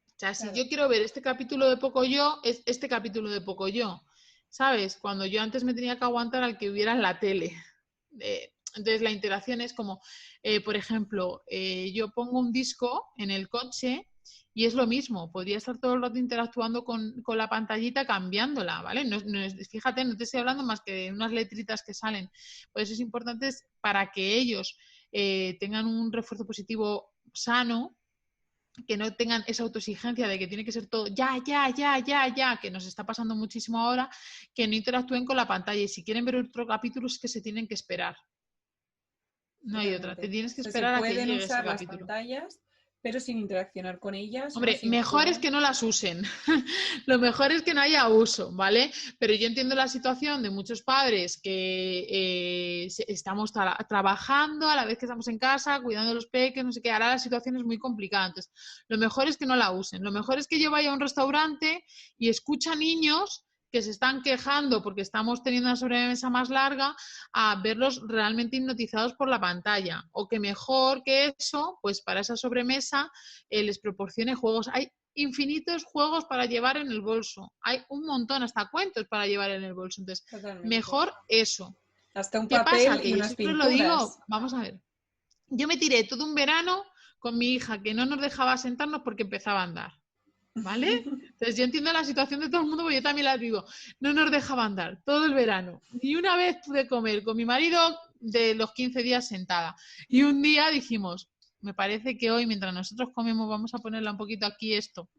O sea, si Claro, yo quiero ver este capítulo de Pocoyo, es este capítulo de Pocoyo. ¿Sabes? Cuando yo antes me tenía que aguantar al que hubiera en la tele. Entonces la interacción es como, por ejemplo, yo pongo un disco en el coche y es lo mismo. Podría estar todo el rato interactuando con la pantallita cambiándola, ¿vale? Fíjate, no te estoy hablando más que de unas letritas que salen. Por eso es importante para que ellos tengan un refuerzo positivo sano, que no tengan esa autoexigencia de que tiene que ser todo ya, ya, ya, ya, ya, que nos está pasando muchísimo ahora, que no interactúen con la pantalla. Y si quieren ver otro capítulo es que se tienen que esperar. No hay otra. Te totalmente. tienes O que sea, se esperar a que pueden llegue ese usar las capítulo. pantallas, pero sin interaccionar con ellas, ¿no? Hombre, Sin mejor es jugar. que no las usen. Lo mejor es que no haya uso, ¿vale? Pero yo entiendo la situación de muchos padres que estamos trabajando a la vez que estamos en casa, cuidando de los peques, no sé qué. Ahora la situación es muy complicada. Entonces, lo mejor es que no la usen. Lo mejor es que yo vaya a un restaurante y escuche a niños que se están quejando porque estamos teniendo una sobremesa más larga, a verlos realmente hipnotizados por la pantalla. O que mejor que eso, pues para esa sobremesa les proporcione juegos. Hay infinitos juegos para llevar en el bolso. Hay un montón, hasta cuentos para llevar en el bolso. Entonces, Totalmente. mejor eso. Hasta un ¿Qué pasa? papel Que y yo unas siempre lo pinturas. digo, vamos a ver. Yo me tiré todo un verano con mi hija que no nos dejaba sentarnos porque empezaba a andar. ¿Vale? Entonces yo entiendo la situación de todo el mundo porque yo también la vivo. No nos dejaba andar todo el verano. Ni una vez pude comer con mi marido de los 15 días sentada. Y un día dijimos, me parece que hoy mientras nosotros comemos vamos a ponerle un poquito aquí esto.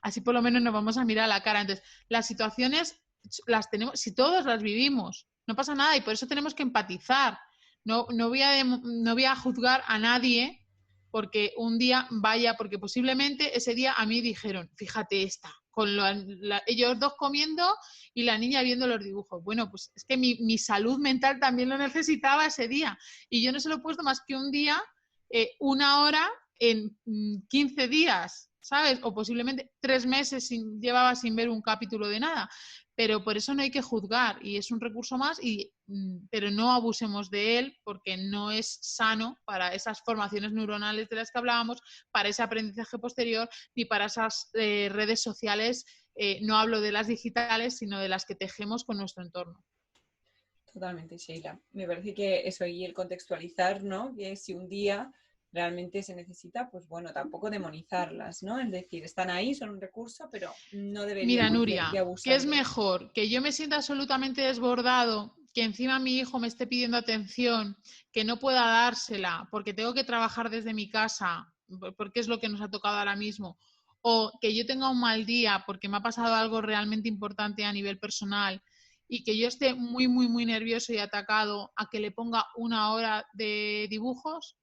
Así por lo menos nos vamos a mirar a la cara. Entonces, las situaciones las tenemos, si todos las vivimos, no pasa nada y por eso tenemos que empatizar. No voy a juzgar a nadie porque un día vaya, porque posiblemente ese día a mí dijeron, fíjate esta, con ellos dos comiendo y la niña viendo los dibujos. Bueno, pues es que mi salud mental también lo necesitaba ese día y yo no se lo he puesto más que un día, 1 hora en 15 días, ¿sabes? O posiblemente 3 meses llevaba sin ver un capítulo de nada. Pero por eso no hay que juzgar y es un recurso más, pero no abusemos de él porque no es sano para esas formaciones neuronales de las que hablábamos, para ese aprendizaje posterior ni para esas redes sociales. No hablo de las digitales, sino de las que tejemos con nuestro entorno. Totalmente, Sheila. Me parece que eso y el contextualizar, ¿no? Que si un día realmente se necesita, pues bueno, tampoco demonizarlas, ¿no? Es decir, están ahí, son un recurso, pero no Mira, deberíamos de Nuria, ¿qué abusar es de ellos. mejor? ¿Que yo me sienta absolutamente desbordado, que encima mi hijo me esté pidiendo atención, que no pueda dársela porque tengo que trabajar desde mi casa, porque es lo que nos ha tocado ahora mismo? O que yo tenga un mal día porque me ha pasado algo realmente importante a nivel personal y que yo esté muy, muy, muy nervioso y atacado a que le ponga 1 hora de dibujos,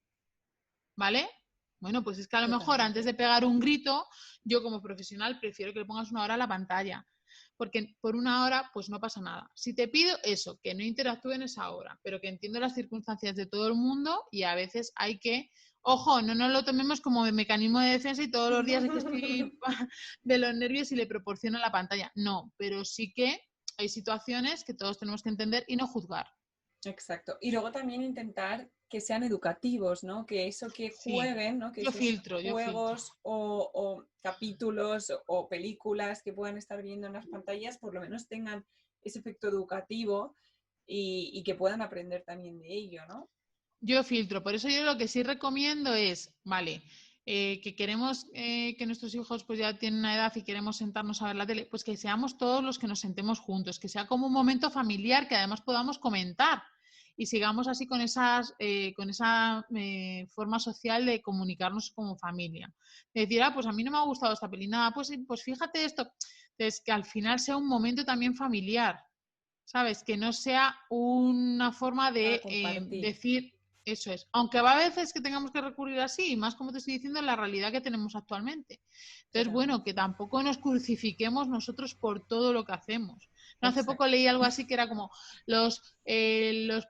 ¿vale? Bueno, pues es que a lo mejor antes Totalmente. de pegar un grito, yo como profesional prefiero que le pongas 1 hora a la pantalla, porque por 1 hora pues no pasa nada. Si te pido eso, que no interactúen esa hora, pero que entiendo las circunstancias de todo el mundo y a veces hay que, ojo, no nos lo tomemos como mecanismo de defensa y todos los días es que estoy de los nervios y le proporciono la pantalla. No, pero sí que hay situaciones que todos tenemos que entender y no juzgar. Exacto. Y luego también intentar que sean educativos, ¿no? Que eso que Sí, jueguen, ¿no? Que yo esos filtro, yo filtro. juegos o capítulos o películas que puedan estar viendo en las pantallas, por lo menos tengan ese efecto educativo y que puedan aprender también de ello, ¿no? Yo filtro, por eso yo lo que sí recomiendo es, vale, que queremos que nuestros hijos pues ya tienen una edad y queremos sentarnos a ver la tele, pues que seamos todos los que nos sentemos juntos, que sea como un momento familiar que además podamos comentar y sigamos así con esa forma social de comunicarnos como familia. De decir, pues a mí no me ha gustado esta peli, nada, pues fíjate esto. Entonces, que al final sea un momento también familiar, ¿sabes? Que no sea una forma Para de compartir. decir, eso es. Aunque va a veces que tengamos que recurrir así, y más como te estoy diciendo, en la realidad que tenemos actualmente. Entonces, bueno, que Totalmente. tampoco nos crucifiquemos nosotros por todo lo que hacemos. No, hace poco Exacto. leí algo así que era como los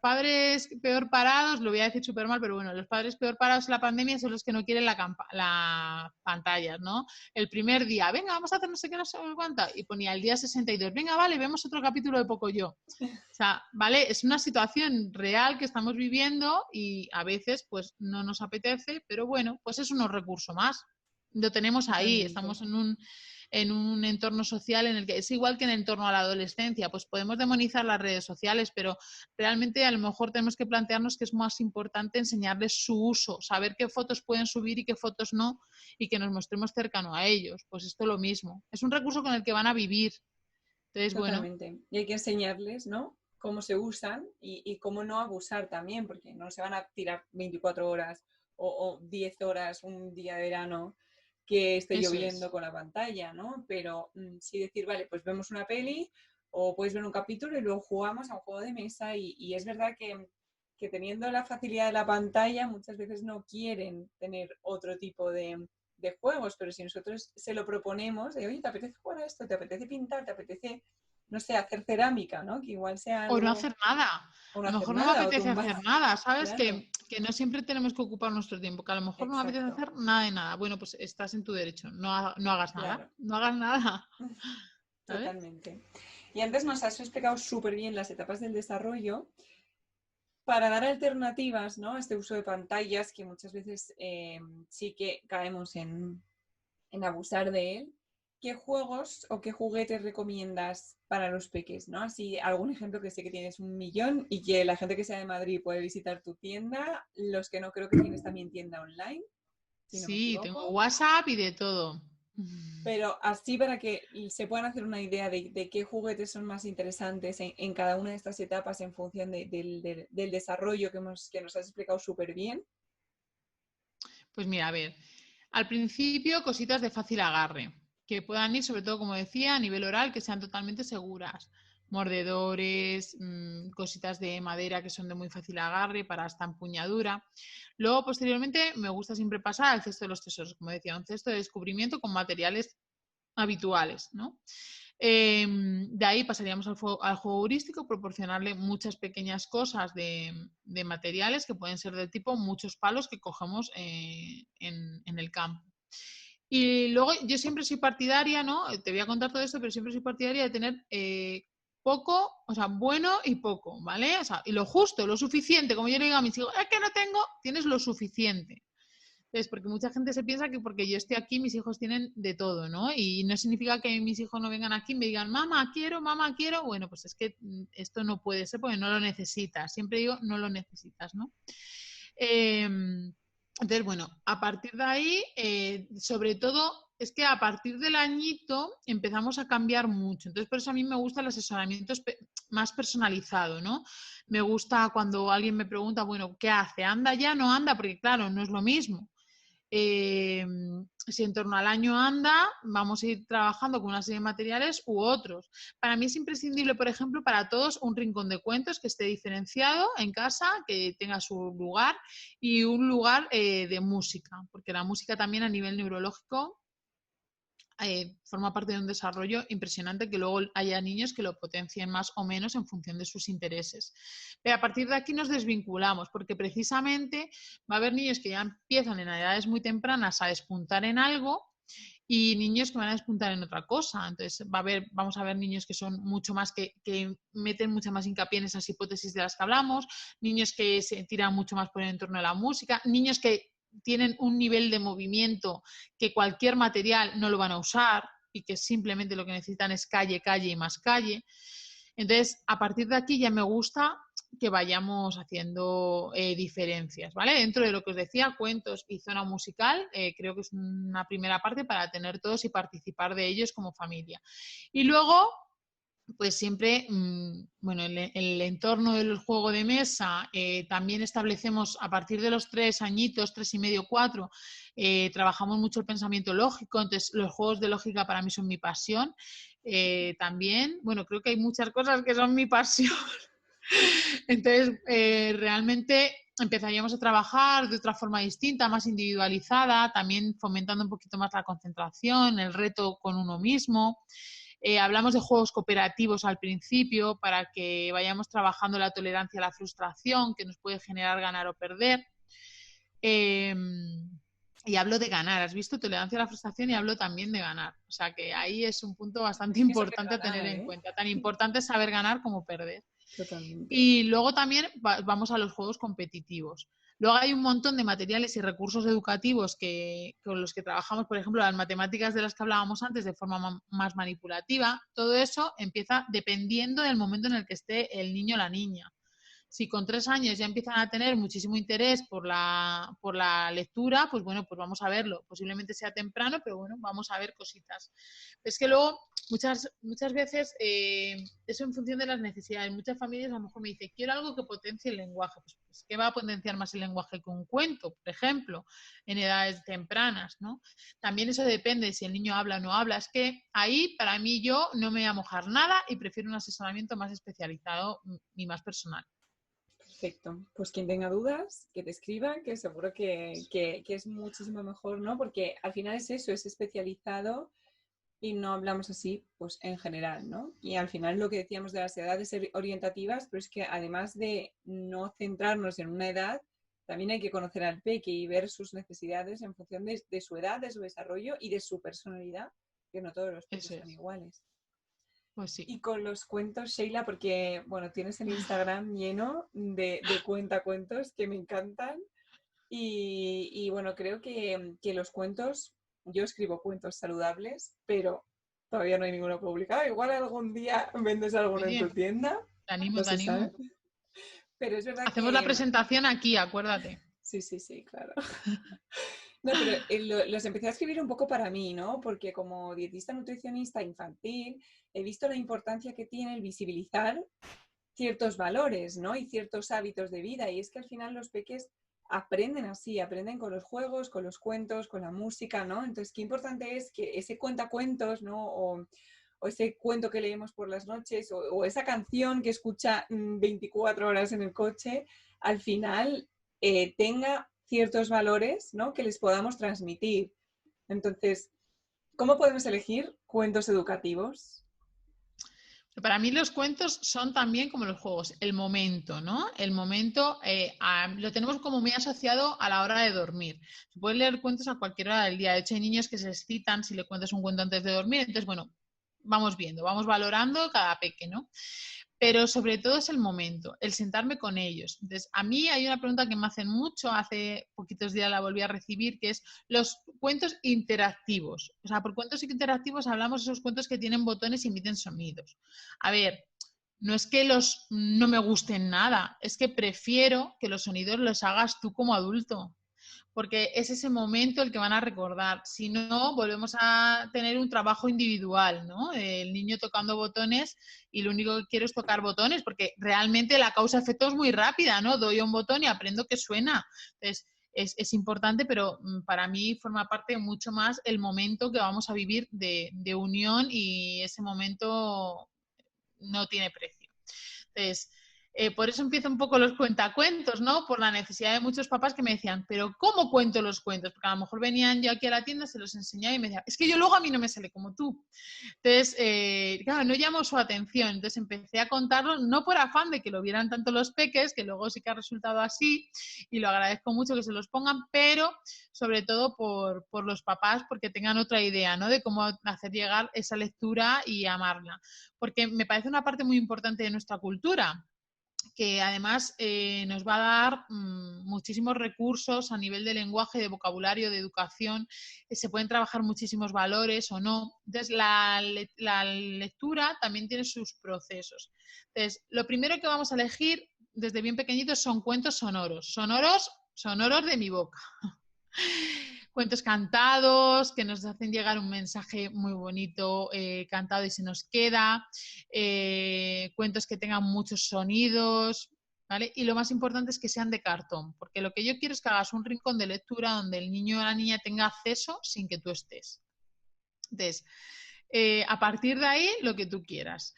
padres peor parados, lo voy a decir súper mal, pero bueno, los padres peor parados en la pandemia son los que no quieren la pantalla, ¿no? El primer día, venga, vamos a hacer no sé qué, no sé cuánto, y ponía el día 62, venga, vale, vemos otro capítulo de Pocoyo. O sea, ¿vale? Es una situación real que estamos viviendo y a veces pues no nos apetece, pero bueno, pues es un recurso más. Lo tenemos ahí, Totalmente. estamos en un entorno social en el que es igual que en el torno a la adolescencia, pues podemos demonizar las redes sociales, pero realmente a lo mejor tenemos que plantearnos que es más importante enseñarles su uso, saber qué fotos pueden subir y qué fotos no, y que nos mostremos cercano a ellos. Pues esto es lo mismo. Es un recurso con el que van a vivir. Entonces, bueno, Totalmente. Y hay que enseñarles, ¿no? Cómo se usan y cómo no abusar también, porque no se van a tirar 24 horas o 10 horas un día de verano que esté eso lloviendo es. con la pantalla, ¿no? Pero sí decir, vale, pues vemos una peli o puedes ver un capítulo y luego jugamos a un juego de mesa y es verdad que teniendo la facilidad de la pantalla muchas veces no quieren tener otro tipo de juegos, pero si nosotros se lo proponemos, de, oye, ¿te apetece jugar a esto? ¿Te apetece pintar? ¿Te apetece, no sé, hacer cerámica, ¿no? Que igual sea O no algo, hacer nada. o no A lo hacer mejor no me nada, o apetece tumbar, hacer nada, ¿sabes? claro, Que no siempre tenemos que ocupar nuestro tiempo, que a lo mejor no me apetece exacto, hacer nada de nada. Bueno, pues estás en tu derecho, no, no hagas nada, claro, no hagas nada, ¿sabes? totalmente. Y antes nos has explicado súper bien las etapas del desarrollo para dar alternativas, ¿no? A este uso de pantallas que muchas veces sí que caemos en abusar de él. ¿Qué juegos o qué juguetes recomiendas para los peques? ¿No? Así, algún ejemplo que sé que tienes un millón y que la gente que sea de Madrid puede visitar tu tienda, los que no creo que tienes también tienda online, si no me Sí, tengo equivoco. WhatsApp y de todo. Pero así para que se puedan hacer una idea de qué juguetes son más interesantes en cada una de estas etapas en función del desarrollo que nos has explicado súper bien. Pues mira, a ver, al principio cositas de fácil agarre, que puedan ir sobre todo, como decía, a nivel oral, que sean totalmente seguras. Mordedores, cositas de madera que son de muy fácil agarre para esta empuñadura. Luego, posteriormente, me gusta siempre pasar al cesto de los tesoros, como decía, un cesto de descubrimiento con materiales habituales, ¿no? De ahí pasaríamos al juego heurístico, proporcionarle muchas pequeñas cosas de materiales que pueden ser de tipo muchos palos que cogemos en el campo. Y luego yo siempre soy partidaria, ¿no? Te voy a contar todo esto, pero siempre soy partidaria de tener poco, o sea, bueno y poco, ¿vale? O sea, y lo justo, lo suficiente. Como yo le digo a mis hijos, es que no tengo, tienes lo suficiente. Entonces, porque mucha gente se piensa que porque yo estoy aquí, mis hijos tienen de todo, ¿no? Y no significa que mis hijos no vengan aquí y me digan, mamá, quiero, mamá, quiero. Bueno, pues es que esto no puede ser porque no lo necesitas. Siempre digo, no lo necesitas, ¿no? Eh, entonces, bueno, a partir de ahí, sobre todo, es que a partir del añito empezamos a cambiar mucho. Entonces, por eso a mí me gusta el asesoramiento más personalizado, ¿no? Me gusta cuando alguien me pregunta, bueno, ¿qué hace? ¿Anda ya? ¿No anda? Porque claro, no es lo mismo. Si en torno al año anda, vamos a ir trabajando con una serie de materiales u otros. Para mí es imprescindible, por ejemplo, para todos un rincón de cuentos que esté diferenciado en casa, que tenga su lugar y un lugar de música, porque la música también a nivel neurológico forma parte de un desarrollo impresionante que luego haya niños que lo potencien más o menos en función de sus intereses. Pero a partir de aquí nos desvinculamos porque precisamente va a haber niños que ya empiezan en edades muy tempranas a despuntar en algo y niños que van a despuntar en otra cosa. Entonces vamos a ver niños que son mucho más, que meten mucha más hincapié en esas hipótesis de las que hablamos, niños que se tiran mucho más por el entorno de la música, niños que tienen un nivel de movimiento que cualquier material no lo van a usar y que simplemente lo que necesitan es calle, calle y más calle. Entonces, a partir de aquí ya me gusta que vayamos haciendo diferencias, ¿vale? Dentro de lo que os decía, cuentos y zona musical, creo que es una primera parte para tener todos y participar de ellos como familia. Y luego, pues siempre, bueno, el entorno del juego de mesa, también establecemos a partir de los 3 añitos, 3 y medio, 4, trabajamos mucho el pensamiento lógico, entonces los juegos de lógica para mí son mi pasión. También, bueno, creo que hay muchas cosas que son mi pasión. Entonces, realmente empezaríamos a trabajar de otra forma distinta, más individualizada, también fomentando un poquito más la concentración, el reto con uno mismo. Hablamos de juegos cooperativos al principio para que vayamos trabajando la tolerancia a la frustración que nos puede generar ganar o perder. Y hablo de ganar, has visto tolerancia a la frustración y hablo también de ganar. O sea que ahí es un punto bastante importante a tener en cuenta. Tan importante es saber ganar como perder. Totalmente. Y luego también vamos a los juegos competitivos. Luego hay un montón de materiales y recursos educativos con los que trabajamos, por ejemplo, las matemáticas de las que hablábamos antes de forma más manipulativa. Todo eso empieza dependiendo del momento en el que esté el niño o la niña. Si con 3 años ya empiezan a tener muchísimo interés por la lectura, pues bueno, pues vamos a verlo. Posiblemente sea temprano, pero bueno, vamos a ver cositas. Es que luego, muchas veces, eso en función de las necesidades. Muchas familias a lo mejor me dicen, quiero algo que potencie el lenguaje. Pues ¿qué va a potenciar más el lenguaje que un cuento, por ejemplo, en edades tempranas, ¿no? También eso depende de si el niño habla o no habla. Es que ahí, para mí, yo no me voy a mojar nada y prefiero un asesoramiento más especializado y más personal. Perfecto. Pues quien tenga dudas, que te escriban, que seguro que es muchísimo mejor, ¿no? Porque al final es eso, es especializado y no hablamos así, pues en general, ¿no? Y al final lo que decíamos de las edades orientativas, pero es que además de no centrarnos en una edad, también hay que conocer al peque y ver sus necesidades en función de su edad, de su desarrollo y de su personalidad, que no todos los peques son iguales. Pues sí. Y con los cuentos, Sheila, porque, bueno, tienes el Instagram lleno de cuentacuentos que me encantan. Y bueno, creo que los cuentos, yo escribo cuentos saludables, pero todavía no hay ninguno publicado. Igual algún día vendes alguno en tu tienda. Te animo, No te se animo. sabe. Pero es verdad Hacemos la presentación aquí, acuérdate. Sí, claro. No, pero los empecé a escribir un poco para mí, ¿no? Porque como dietista nutricionista infantil he visto la importancia que tiene el visibilizar ciertos valores, ¿no? Y ciertos hábitos de vida. Y es que al final los peques aprenden así, aprenden con los juegos, con los cuentos, con la música, ¿no? Entonces, qué importante es que ese cuentacuentos, ¿no? O ese cuento que leemos por las noches, o esa canción que escucha 24 horas en el coche, al final tenga ciertos valores, ¿no? Que les podamos transmitir. Entonces, ¿cómo podemos elegir cuentos educativos? Para mí los cuentos son también como los juegos, el momento, ¿no? El momento lo tenemos como muy asociado a la hora de dormir. Se pueden leer cuentos a cualquier hora del día. De hecho, hay niños que se excitan si le cuentas un cuento antes de dormir. Entonces, bueno, vamos viendo, vamos valorando cada peque, ¿no? Pero sobre todo es el momento, el sentarme con ellos. Entonces, a mí hay una pregunta que me hacen mucho, hace poquitos días la volví a recibir, que es los cuentos interactivos. O sea, por cuentos interactivos hablamos de esos cuentos que tienen botones y emiten sonidos. A ver, no es que los no me gusten nada, es que prefiero que los sonidos los hagas tú como adulto, porque es ese momento el que van a recordar. Si no, volvemos a tener un trabajo individual, ¿no? El niño tocando botones y lo único que quiero es tocar botones, porque realmente la causa-efecto es muy rápida, ¿no? Doy un botón y aprendo que suena. Entonces, es importante, pero para mí forma parte mucho más el momento que vamos a vivir de unión y ese momento no tiene precio. Entonces, Por eso empiezo un poco los cuentacuentos, ¿no? Por la necesidad de muchos papás que me decían, pero ¿cómo cuento los cuentos? Porque a lo mejor venían yo aquí a la tienda, se los enseñaba y me decían, es que yo luego a mí no me sale como tú. Entonces, claro, no llamó su atención. Entonces empecé a contarlo, no por afán de que lo vieran tanto los peques, que luego sí que ha resultado así, y lo agradezco mucho que se los pongan, pero sobre todo por los papás, porque tengan otra idea, ¿no? De cómo hacer llegar esa lectura y amarla. Porque me parece una parte muy importante de nuestra cultura, que además nos va a dar muchísimos recursos a nivel de lenguaje, de vocabulario, de educación. Se pueden trabajar muchísimos valores o no. Entonces, la lectura también tiene sus procesos. Entonces, lo primero que vamos a elegir desde bien pequeñitos son cuentos sonoros. Sonoros de mi boca. Cuentos cantados que nos hacen llegar un mensaje muy bonito cantado y se nos queda, cuentos que tengan muchos sonidos, ¿vale? Y lo más importante es que sean de cartón, porque lo que yo quiero es que hagas un rincón de lectura donde el niño o la niña tenga acceso sin que tú estés. Entonces, a partir de ahí, lo que tú quieras.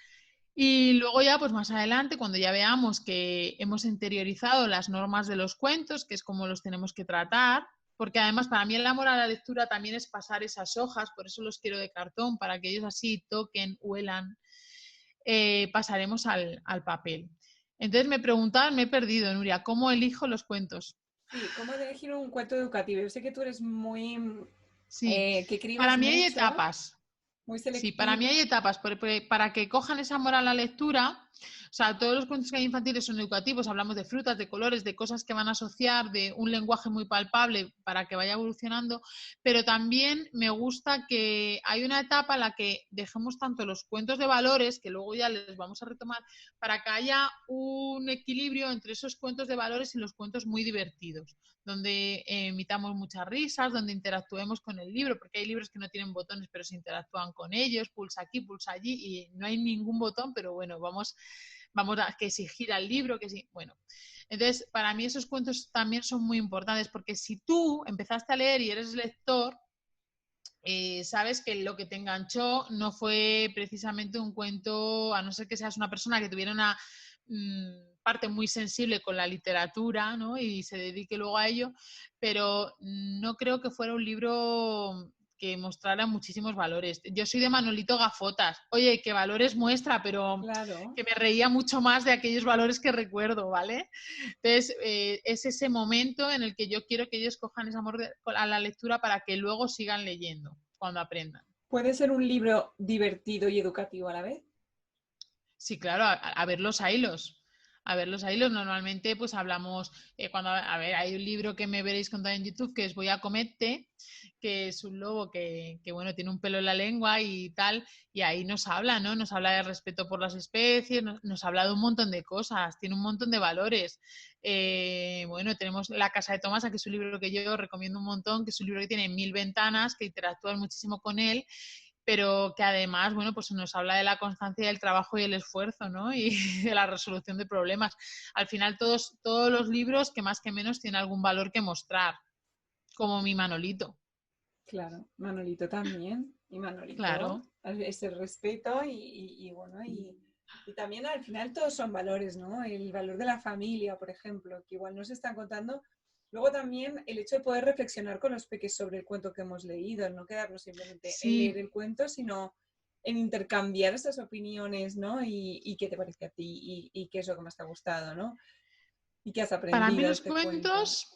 Y luego ya, pues más adelante, cuando ya veamos que hemos interiorizado las normas de los cuentos, que es como los tenemos que tratar, porque además para mí el amor a la lectura también es pasar esas hojas, por eso los quiero de cartón, para que ellos así toquen, huelan, pasaremos al papel. Entonces me preguntaban, me he perdido, Nuria, ¿cómo elijo los cuentos? Sí, ¿cómo elegir un cuento educativo? Yo sé que tú eres muy... Sí, que para escribes mí hay mucho, etapas. muy Sí, para mí hay selectivo. etapas. Para que cojan ese amor a la lectura, o sea, todos los cuentos que hay infantiles son educativos, hablamos de frutas, de colores, de cosas que van a asociar, de un lenguaje muy palpable para que vaya evolucionando, pero también me gusta que hay una etapa en la que dejemos tanto los cuentos de valores, que luego ya les vamos a retomar, para que haya un equilibrio entre esos cuentos de valores y los cuentos muy divertidos, donde emitamos muchas risas, donde interactuemos con el libro, porque hay libros que no tienen botones, pero se interactúan con ellos, pulsa aquí, pulsa allí, y no hay ningún botón, pero bueno, vamos a que si gira el libro, que si, bueno. Entonces, para mí esos cuentos también son muy importantes, porque si tú empezaste a leer y eres lector, sabes que lo que te enganchó no fue precisamente un cuento, a no ser que seas una persona que tuviera una parte muy sensible con la literatura, ¿no? Y se dedique luego a ello, pero no creo que fuera un libro que mostrara muchísimos valores. Yo soy de Manolito Gafotas. Oye, ¿qué valores muestra? Pero Claro. que me reía mucho más de aquellos valores que recuerdo, ¿vale? Entonces, es ese momento en el que yo quiero que ellos cojan ese amor a la lectura para que luego sigan leyendo cuando aprendan. ¿Puede ser un libro divertido y educativo a la vez? Sí, claro, a ver los hilos. A ver los hilos. Normalmente, pues hablamos, a ver, hay un libro que me veréis contar en YouTube que es Voy a comerte, que es un lobo bueno, tiene un pelo en la lengua y tal, y ahí nos habla, ¿no? Nos habla de respeto por las especies, nos habla de un montón de cosas, tiene un montón de valores. Bueno, tenemos La casa de Tomasa, que es un libro que yo recomiendo un montón, que es un libro que tiene 1000 ventanas, que interactúan muchísimo con él, pero que además, bueno, pues nos habla de la constancia del trabajo y el esfuerzo, ¿no? Y de la resolución de problemas. Al final, todos los libros, que más que menos, tienen algún valor que mostrar, como mi Manolito. Claro, Manolito también. Y Manolito, Claro. ese respeto y bueno, y también al final todos son valores, ¿no? El valor de la familia, por ejemplo, que igual nos están contando. Luego también el hecho de poder reflexionar con los peques sobre el cuento que hemos leído, no quedarnos simplemente en leer Sí, el cuento, sino en intercambiar esas opiniones, ¿no? Y qué te parece a ti y qué es lo que más te ha gustado, ¿no? Y qué has para mí aprendido de los este cuento. cuentos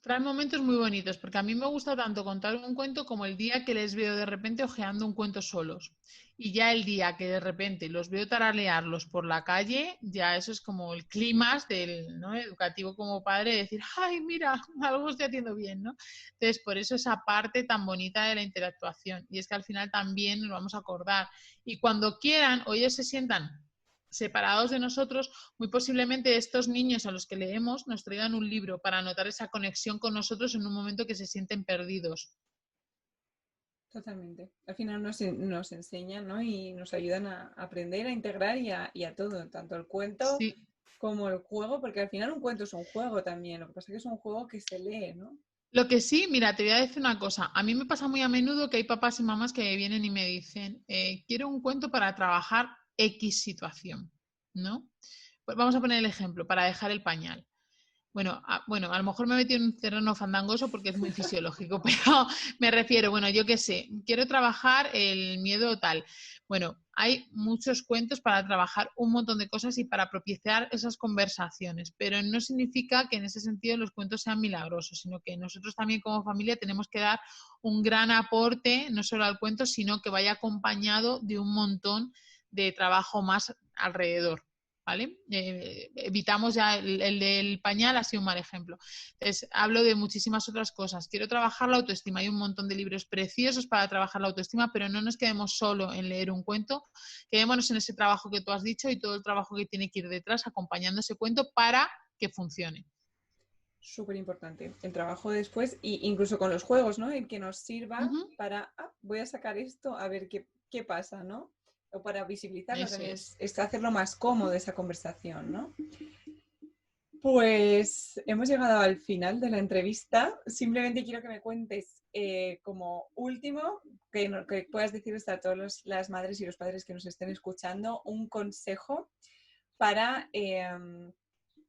traen momentos muy bonitos, porque a mí me gusta tanto contar un cuento como el día que les veo de repente hojeando un cuento solos. Y ya el día que de repente los veo tararearlos por la calle, ya eso es como el clímax del, ¿no?, educativo como padre, de decir, ay, mira, algo estoy haciendo bien, ¿no? Entonces, por eso esa parte tan bonita de la interactuación. Y es que al final también nos vamos a acordar. Y cuando quieran, o ellos se sientan separados de nosotros, muy posiblemente estos niños a los que leemos nos traigan un libro para notar esa conexión con nosotros en un momento que se sienten perdidos. Totalmente. Al final nos enseñan, ¿no? Y nos ayudan a aprender, a integrar y a todo, tanto el cuento Sí. como el juego, porque al final un cuento es un juego también. Lo que pasa es que es un juego que se lee, ¿no? Lo que sí, mira, te voy a decir una cosa. A mí me pasa muy a menudo que hay papás y mamás que vienen y me dicen, quiero un cuento para trabajar X situación, ¿no? Pues vamos a poner el ejemplo, para dejar el pañal. Bueno, a lo mejor me he metido en un terreno fandangoso porque es muy fisiológico, pero me refiero, bueno, yo qué sé, quiero trabajar el miedo tal. Bueno, hay muchos cuentos para trabajar un montón de cosas y para propiciar esas conversaciones, pero no significa que en ese sentido los cuentos sean milagrosos, sino que nosotros también como familia tenemos que dar un gran aporte, no solo al cuento, sino que vaya acompañado de un montón de trabajo más alrededor. ¿Vale? Evitamos ya el del pañal, ha sido un mal ejemplo. Entonces, hablo de muchísimas otras cosas. Quiero trabajar la autoestima. Hay un montón de libros preciosos para trabajar la autoestima, pero no nos quedemos solo en leer un cuento, quedémonos en ese trabajo que tú has dicho y todo el trabajo que tiene que ir detrás acompañando ese cuento para que funcione. Súper importante. El trabajo después, e incluso con los juegos, ¿no? El que nos sirva para, voy a sacar esto a ver qué pasa, ¿no? O para visibilizarlo Eso también, es. es hacerlo más cómodo esa conversación, ¿no? Pues hemos llegado al final de la entrevista. Simplemente quiero que me cuentes como último, que puedas decirles a todas las madres y los padres que nos estén escuchando un consejo para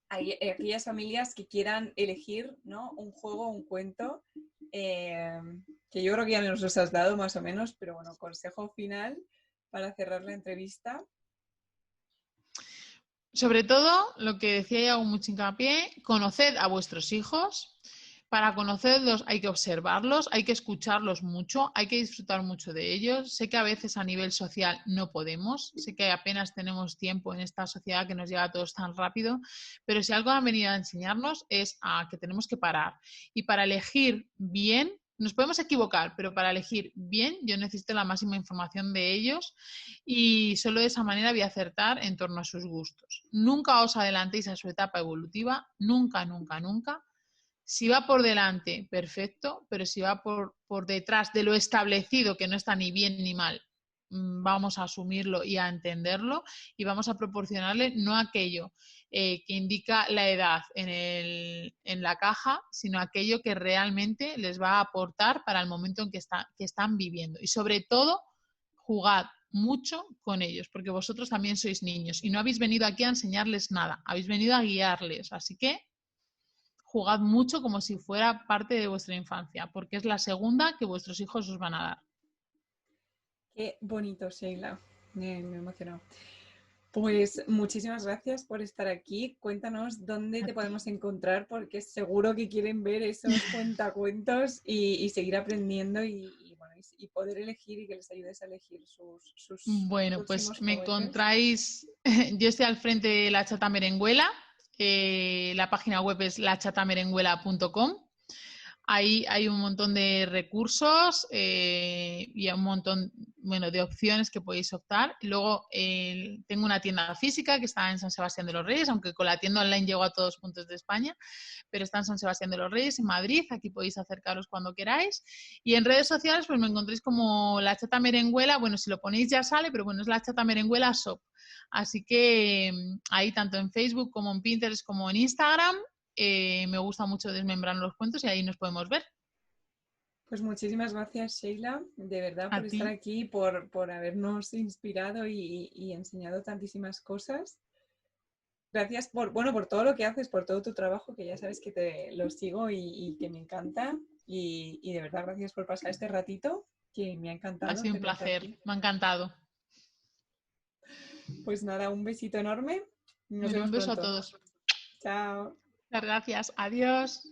aquellas familias que quieran elegir, ¿no? Un juego, un cuento, que yo creo que ya nos los has dado más o menos, pero bueno, consejo final para cerrar la entrevista. Sobre todo, lo que decía y hago mucho hincapié, conoced a vuestros hijos. Para conocerlos hay que observarlos, hay que escucharlos mucho, hay que disfrutar mucho de ellos. Sé que a veces a nivel social no podemos, sé que apenas tenemos tiempo en esta sociedad que nos llega a todos tan rápido, pero si algo han venido a enseñarnos es a que tenemos que parar. Y para elegir bien, nos podemos equivocar, pero para elegir bien yo necesito la máxima información de ellos y solo de esa manera voy a acertar en torno a sus gustos. Nunca os adelantéis a su etapa evolutiva, nunca, nunca, nunca. Si va por delante, perfecto, pero si va por detrás de lo establecido, que no está ni bien ni mal, vamos a asumirlo y a entenderlo y vamos a proporcionarle no aquello que indica la edad en la caja, sino aquello que realmente les va a aportar para el momento en que están viviendo. Y sobre todo, jugad mucho con ellos, porque vosotros también sois niños y no habéis venido aquí a enseñarles nada, habéis venido a guiarles. Así que jugad mucho como si fuera parte de vuestra infancia, porque es la segunda que vuestros hijos os van a dar. Qué bonito, Sheila. Me emocionó. Pues muchísimas gracias por estar aquí. Cuéntanos dónde te podemos encontrar, porque seguro que quieren ver esos cuentacuentos y seguir aprendiendo y poder elegir y que les ayudes a elegir sus Bueno, pues próximos me juguetes. encontráis, yo estoy al frente de La Chata Merenguela, la página web es lachatamerenguela.com. Ahí hay un montón de recursos y un montón, bueno, de opciones que podéis optar. Luego tengo una tienda física que está en San Sebastián de los Reyes, aunque con la tienda online llego a todos puntos de España, pero está en San Sebastián de los Reyes, en Madrid. Aquí podéis acercaros cuando queráis. Y en redes sociales pues me encontréis como La Chata Merenguela. Bueno, si lo ponéis ya sale, pero bueno, es La Chata Merenguela Shop. Así que ahí tanto en Facebook como en Pinterest como en Instagram me gusta mucho desmembrar los cuentos y ahí nos podemos ver. Pues muchísimas gracias, Sheila, de verdad, A por estar ti. aquí, por habernos inspirado y enseñado tantísimas cosas. Gracias por todo lo que haces, por todo tu trabajo, que ya sabes que te lo sigo y que me encanta. Y de verdad, gracias por pasar este ratito, que me ha Ha encantado sido un tenerte placer. aquí. Me ha encantado. Pues nada, un besito enorme. Nos Bueno, un vemos beso a pronto. todos. Chao. Muchas gracias. Adiós.